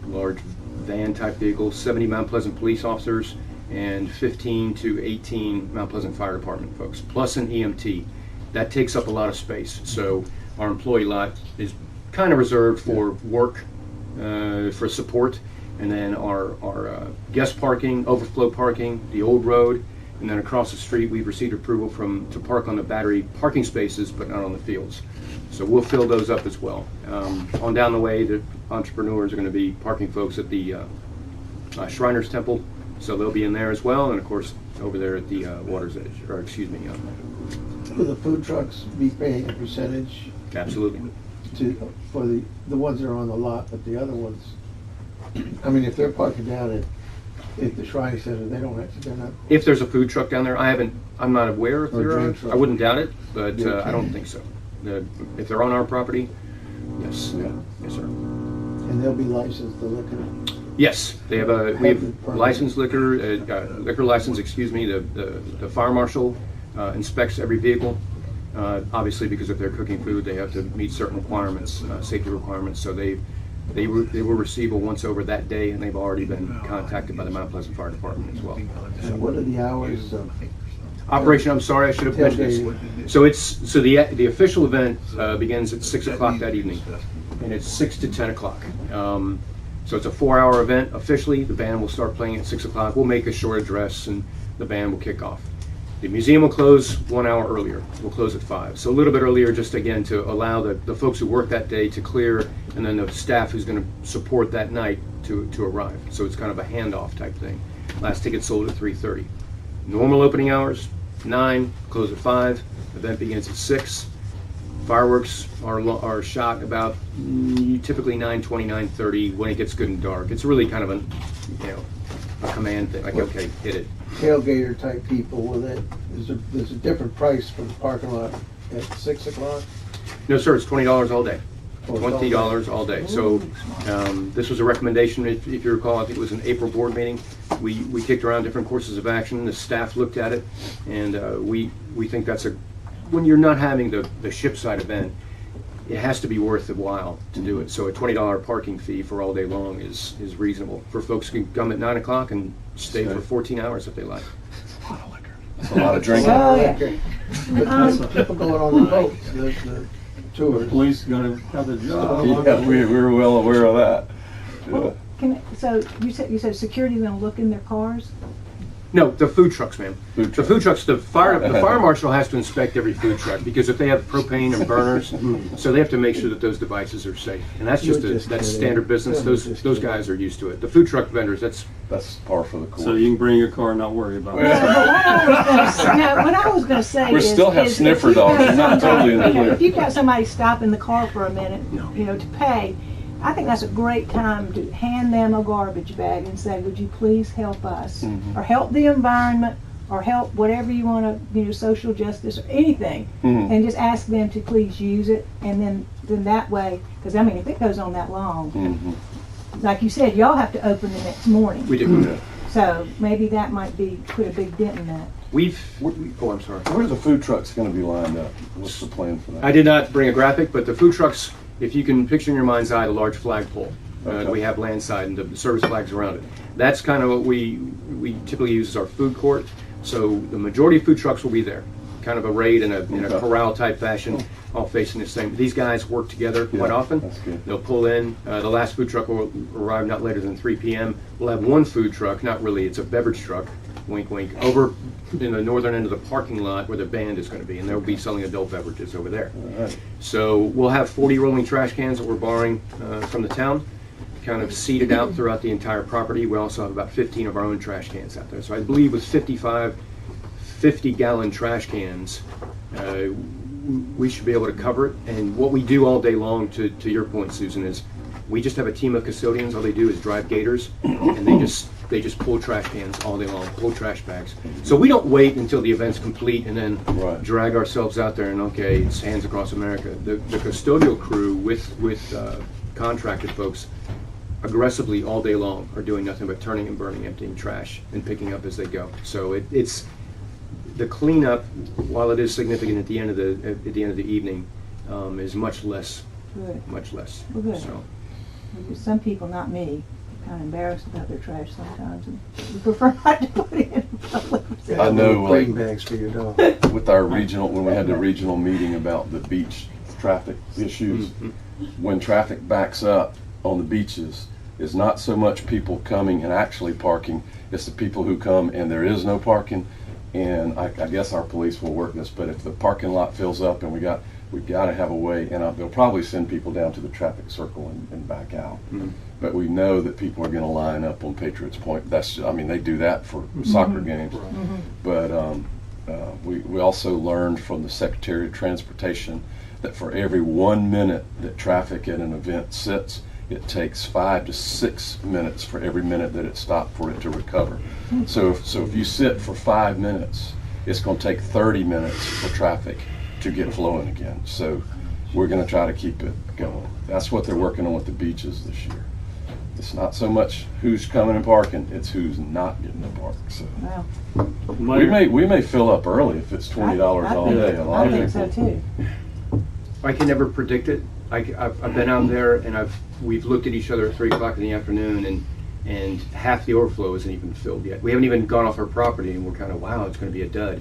large van-type vehicle, 70 Mount Pleasant police officers, and 15 to 18 Mount Pleasant Fire Department folks, plus an EMT. That takes up a lot of space. So our employee lot is kind of reserved for work, for support, and then our guest parking, overflow parking, the old road, and then across the street we've received approval to park on the battery parking spaces, but not on the fields. So we'll fill those up as well. On down the way, the entrepreneurs are going to be parking folks at the Shriners Temple, so they'll be in there as well, and of course over there at the Water's Edge, or excuse me. Will the food trucks be paying a percentage Absolutely. for the ones that are on the lot, but the other ones, I mean, if they're parking down at the Shrine Center, they're not. If there's a food truck down there, I'm not aware if Or there are. drink truck. I wouldn't doubt it, but Yeah. I don't think so. If they're on our property, yes, Yeah. yes, sir. And they'll be licensed to liquor. Yes, we have licensed liquor license, excuse me. The fire marshal inspects every vehicle. Obviously, because if they're cooking food, they have to meet certain requirements, safety requirements. So they will receive a once over that day, and they've already been contacted by the Mount Pleasant Fire Department as well. And what are the hours of? Operation, I'm sorry, I should have mentioned this. So the official event begins at 6 o'clock that evening, and it's 6 to 10 o'clock. So it's a 4-hour event officially. The band will start playing at 6 o'clock. We'll make a short address, and the band will kick off. The museum will close 1 hour earlier. We'll close at 5. So a little bit earlier, just again to allow the folks who work that day to clear, and then the staff who's going to support that night to arrive. So it's kind of a handoff type thing. Last ticket sold at 3:30. Normal opening hours, 9, close at 5. Event begins at 6. Fireworks are shot about typically 9:20, 9:30 when it gets good and dark. It's really kind of a command thing, like, okay, hit it. Tailgater type people with it, there's a different price for the parking lot at 6 o'clock? No, sir, it's $20 all day. Oh, it's all day. $20 all day. So this was a recommendation, if you recall, I think it was an April board meeting. We kicked around different courses of action. The staff looked at it, and we think that's when you're not having the ship side event, it has to be worth the while to do it. So a $20 parking fee for all day long is reasonable. For folks who can come at 9 o'clock and stay for 14 hours if they like. That's a lot of drinking. Oh, yeah. People going on the boats, the tours. Police gonna have the job. Yeah, we're well aware of that. Yeah. So you said security's gonna look in their cars? No, the food trucks, ma'am. Food The food trucks, the fire marshal has to inspect every food truck, because if they have propane and burners, so they have to make sure that those devices are safe. And that's You're that's kidding. standard business. You're just Those kidding. guys are used to it. The food truck vendors, that's par for the course. So you can bring your car and not worry about No, it. but what I was gonna say We is. still have is sniffer if you've dogs. got You're not somebody- totally in the clear. If you've got somebody stop in the car for a minute, to pay, I think that's a great time to hand them a garbage bag and say, would you please help us? Or help the environment, or help whatever you want to, social justice or anything. And just ask them to please use it, and then that way, because if it goes on that long, like you said, y'all have to open the next morning. we do. So maybe that might put a big dent in that. Oh, I'm sorry. Where are the food trucks going to be lined up? What's the plan for that? I did not bring a graphic, but the food trucks, if you can picture in your mind's eye the large flagpole that we have landside and the service flags around it. That's kind of what we typically use as our food court. So the majority of food trucks will be there, kind of arrayed in a corral type fashion, all facing the same. These guys work together quite often. That's good. They'll pull in. The last food truck will arrive not later than 3 p.m. We'll have one food truck, not really, it's a beverage truck, wink wink, over in the northern end of the parking lot where the band is going to be, and they'll be selling adult beverages over there. All right. So we'll have 40 rolling trash cans that we're borrowing from the town, kind of seeded out throughout the entire property. We also have about 15 of our own trash cans out there. So I believe with 55 50-gallon trash cans, we should be able to cover it. And what we do all day long, to your point, Susan, is we just have a team of custodians. All they do is drive gators, and they just pull trash cans all day long, pull trash bags. So we don't wait until the event's complete and then drag ourselves out there and, okay, it's Hands Across America. The custodial crew with contracted folks aggressively all day long are doing nothing but turning and burning, emptying trash and picking up as they go. So it's the cleanup, while it is significant at the end of the evening, is much less. Good. Much less. Well, good. So Some people, not me, are kind of embarrassed about their trash sometimes, and we prefer not to put it in public. I know, Green bags for your dog. with our regional, when we had the regional meeting about the beach traffic issues, when traffic backs up on the beaches, it's not so much people coming and actually parking, it's the people who come and there is no parking. And I guess our police will work this, but if the parking lot fills up and we've got to have a way, and they'll probably send people down to the traffic circle and back out. But we know that people are going to line up on Patriots Point. They do that for soccer games. But we also learned from the Secretary of Transportation that for every 1 minute that traffic at an event sits, it takes 5 to 6 minutes for every minute that it stopped for it to recover. So if you sit for 5 minutes, it's going to take 30 minutes for traffic to get flowing again. So we're going to try to keep it going. That's what they're working on with the beaches this year. It's not so much who's coming and parking, it's who's not getting to park. So Wow. we may fill up early if it's $20 all day. A lot I of think people. so too. I can never predict it. I've been out there and we've looked at each other at 3 o'clock in the afternoon, and half the overflow isn't even filled yet. We haven't even gone off our property, and we're kind of, wow, it's going to be a dud.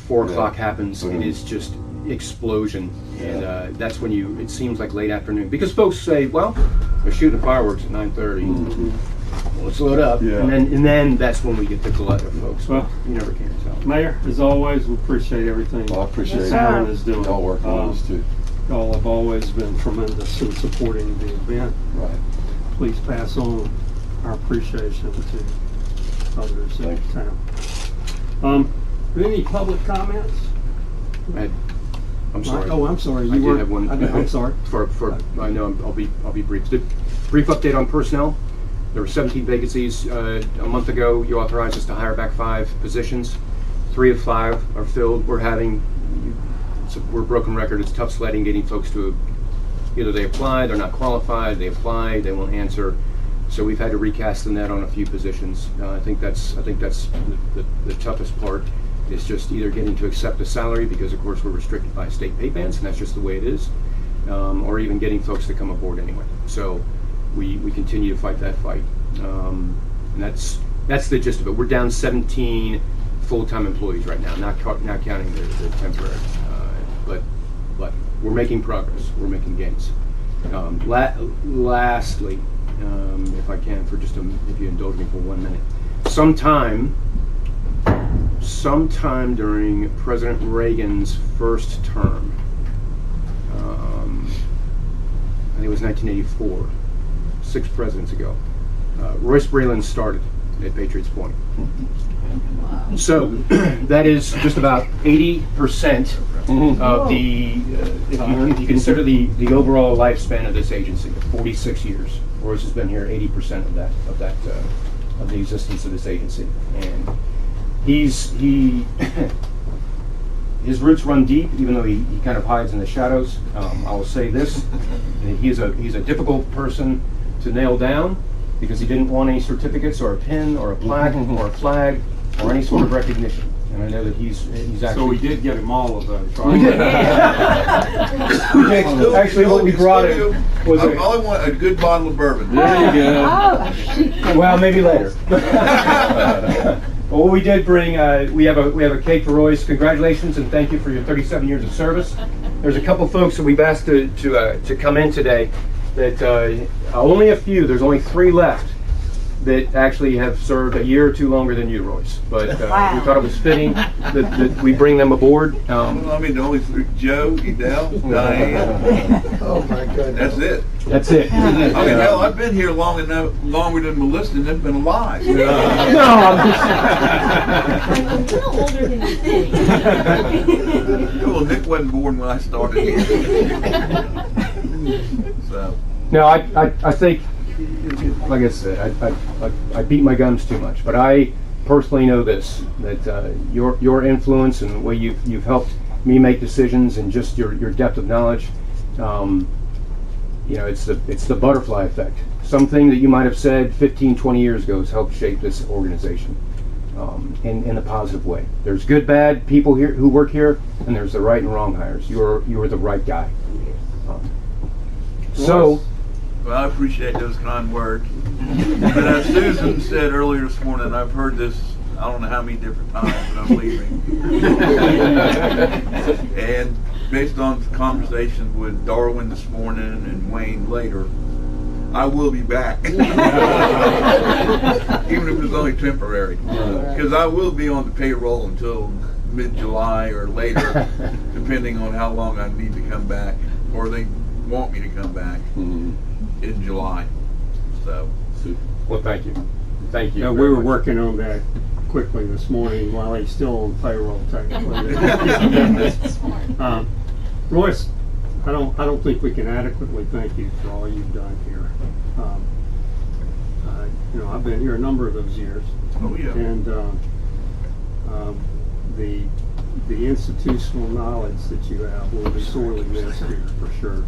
4 o'clock happens, and it's just explosion, and that's when it seems like late afternoon, because folks say, well, they're shooting fireworks at 9:30. let's load up. Yeah. And then that's when we get the glut of folks. Well, You never can tell. Mayor, as always, we appreciate everything Well, I appreciate Yes, it. sir. Aaron is doing. Y'all working on this too. Y'all have always been tremendous in supporting the event. Right. Please pass on our appreciation to others in Thank town. Any public comments? I'm sorry. Oh, I'm sorry. I You did were. have one. I'm sorry. I know I'll be brief. Just a brief update on personnel. There were 17 vacancies a month ago. You authorized us to hire back 5 positions. 3 of 5 are filled. We're a broken record. It's tough sledding getting folks to either they apply, they're not qualified, they apply, they won't answer. So we've had to recast the net on a few positions. I think that's the toughest part. Is just either getting to accept a salary because of course we're restricted by state pay bands and that's just the way it is, or even getting folks to come aboard anyway. So we continue to fight that fight, and that's the gist of it. We're down 17 full-time employees right now, not counting the temporary, but we're making progress. We're making gains. Lastly, if I can, if you indulge me for 1 minute, sometime during President Reagan's first term, I think it was 1984, 6 presidents ago, Royce Breland started at Patriots Point. So that is just about 80% of the, if you consider the overall lifespan of this agency, 46 years. Royce has been here 80% of the existence of this agency, and his roots run deep, even though he kind of hides in the shadows. I will say this: he's a difficult person to nail down because he didn't want any certificates or a pin or a plaque or a flag or any sort of recognition. And I know that he's actually. So we did get him all of those, We did. right? Actually, what we brought him was I only want a good bottle of bourbon. There you go. Oh. Well, maybe later. Well, we did bring. We have a cake for Royce. Congratulations and thank you for your 37 years of service. There's a couple folks that we've asked to come in today. That only a few. There's only 3 left that actually have served a year or 2 longer than you, Royce. But we thought it was fitting that we bring them aboard. Well, I mean, the only 3: Joe, Edel, Diane. Oh my goodness. That's it. That's it. I mean, hell, I've been here longer than Melissa and they've been alive. No, I'm just. I'm a little older than you think. Well, Nick wasn't born when I started here. So. No, I think, like I said, I beat my gums too much, but I personally know this, that your influence and the way you've helped me make decisions and just your depth of knowledge, it's the butterfly effect. Something that you might have said 15, 20 years ago has helped shape this organization in a positive way. There's good, bad people here who work here, and there's the right and wrong hires. You are the right guy. So. Well, I appreciate those kind words. But as Susan said earlier this morning, I've heard this I don't know how many different times, but I'm leaving. And based on conversations with Darwin this morning and Wayne later, I will be back. Even if it's only temporary. Because I will be on the payroll until mid-July or later, depending on how long I need to come back, or they want me to come back in July. So, well, thank you. Thank you. Yeah, we were working on that quickly this morning while he's still on payroll, technically. Royce, I don't think we can adequately thank you for all you've done here. I've been here a number of those years. oh yeah. And the institutional knowledge that you have will be sorely missed here for sure.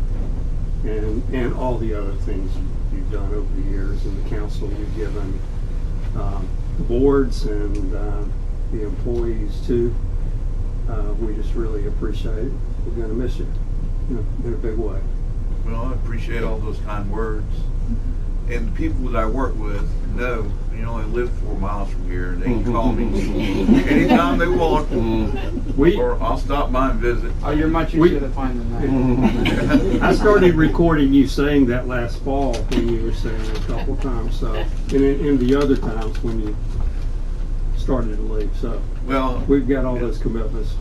And all the other things you've done over the years, and the counsel you've given the boards and the employees too. We just really appreciate it. We're going to miss you, in a big way. Well, I appreciate all those kind words. And the people that I work with know, I live 4 miles from here. They can call me anytime they want. Or I'll stop by and visit. Oh, you're much easier to find than that. I started recording you saying that last fall when you were saying it a couple times, so, and in the other times when you started to leave, so. Well, We've got all those commitments.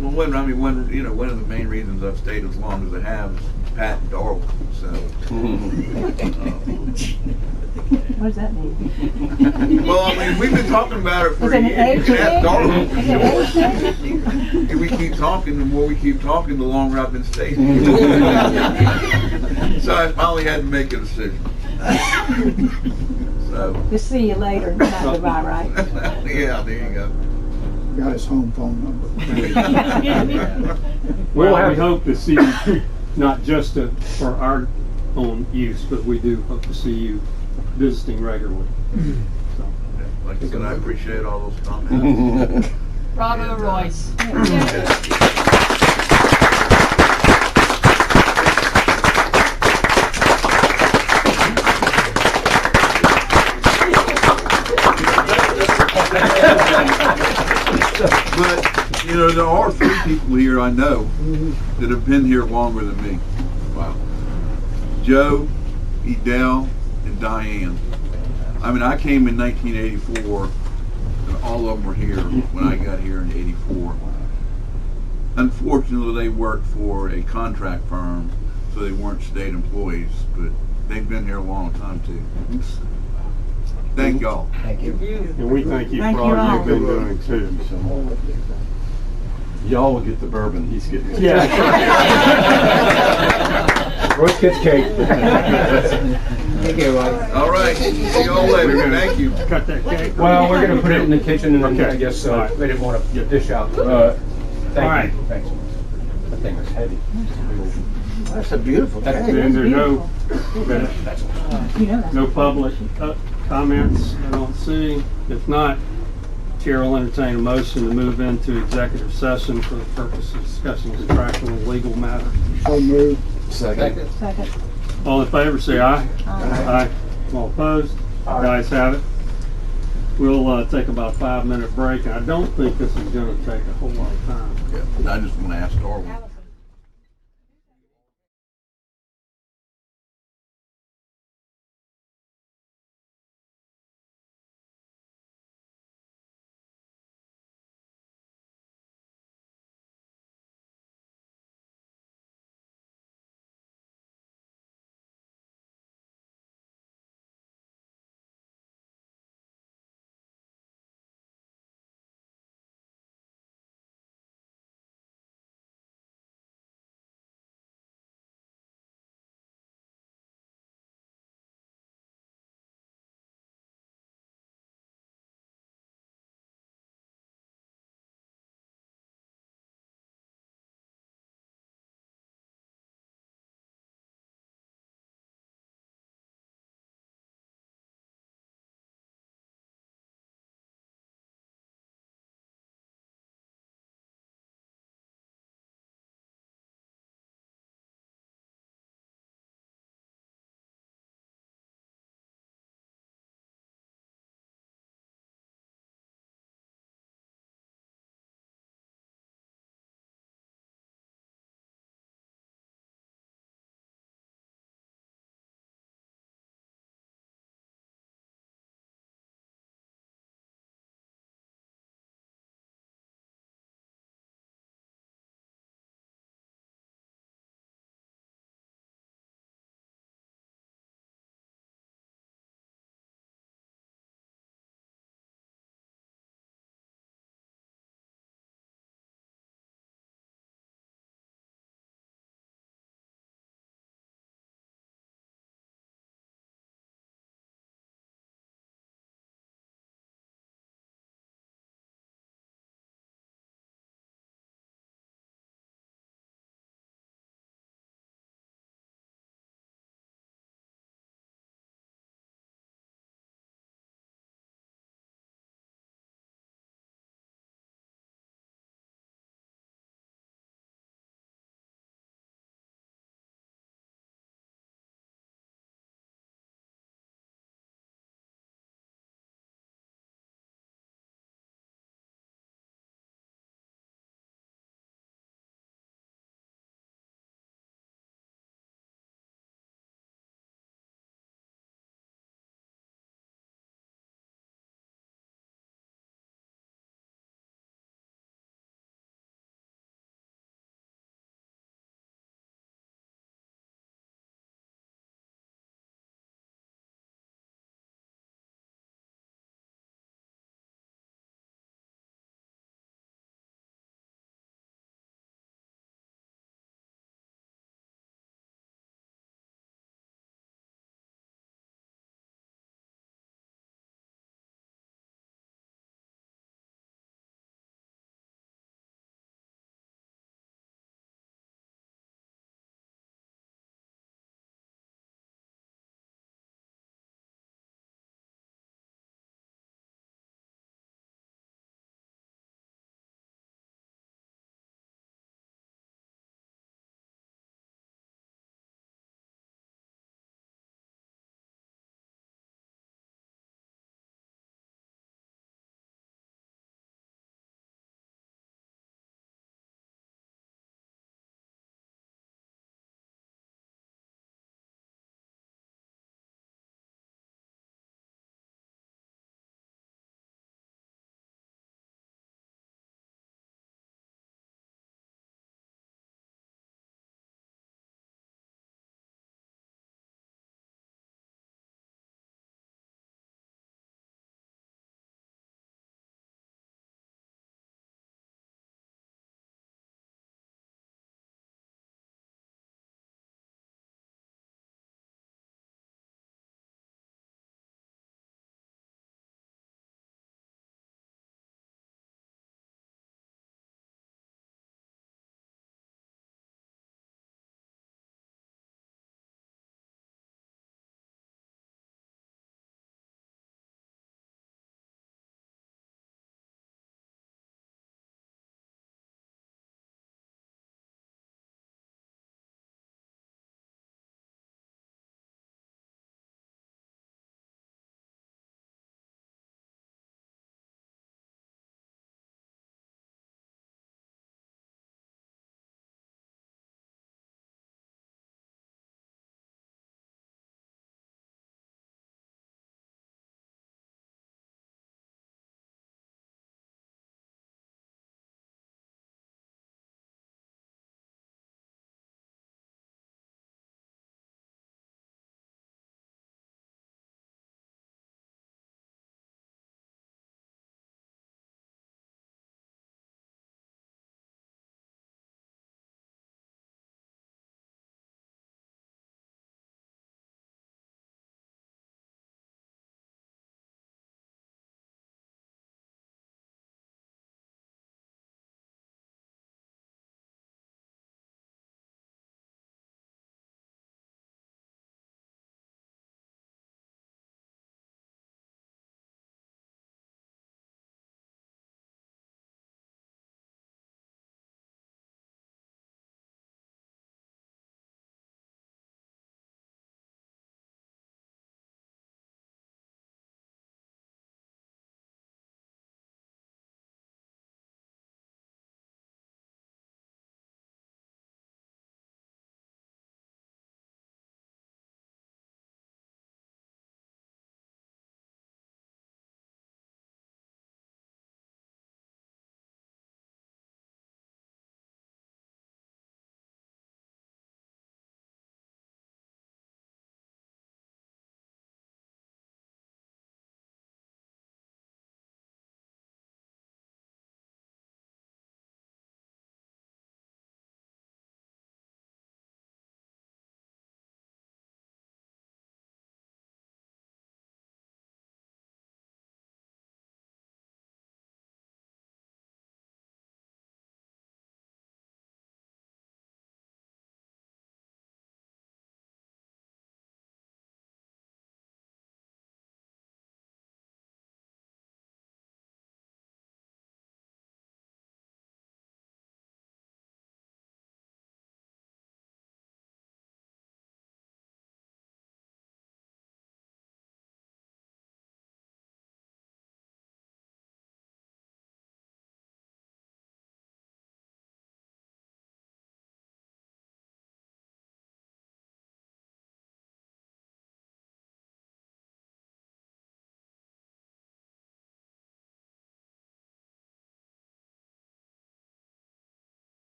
well, one of the main reasons I've stayed as long as I have is Pat and Darwin, so. What does that mean? Well, I mean, we've been talking about it for Is a it an year. You age can ask thing? Darwin. Is it an age thing? And we keep talking, the more we keep talking, the longer I've been staying. So I finally had to make a decision. So, We'll see you later, not goodbye, right? yeah, there you go. Got his home phone number. Well, we hope to see you, not just for our own use, but we do hope to see you visiting regularly. So, Like I said, I appreciate all those comments. Bravo, Royce. But, you know, there are 3 people here I know that have been here longer than me. Wow. Joe, Edel, and Diane. I mean, I came in 1984, and all of them were here when I got here in '84. Unfortunately, they worked for a contract firm, so they weren't state employees, but they've been here a long time too. Thank y'all. and we thank you Thank for you all all. you've been doing too. Y'all will get the bourbon, he's getting it. Yeah. Royce gets cake. Thank you, All right, see y'all later. Thank you. Cut that cake. Well, we're gonna put it in the kitchen, and Okay. I guess All right. they didn't want to dish out. All Thank right. you. Thanks. That thing was heavy. That's a beautiful That's- cake. And there's no, That's You know that. no public comments, I don't see. If not, Chair will entertain a motion to move into executive session for the purpose of discussing contractual and legal matters. So moved. Second. Second. All in favor, say aye. Aye. All opposed? Guys have it. We'll take about a 5-minute break. I don't think this is gonna take a whole lot of time. Yeah, I just want to ask Darwin.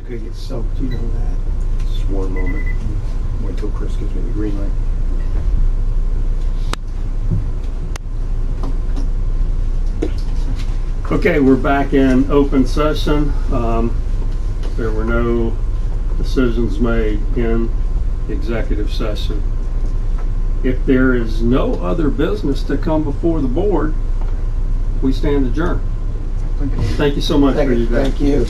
gonna get soaked, you know that. Just one moment. Wait till Chris gives me the green light. Okay, we're back in open session. There were no decisions made in executive session. If there is no other business to come before the board, we stand adjourned. Thank you so much for your day. Thank you.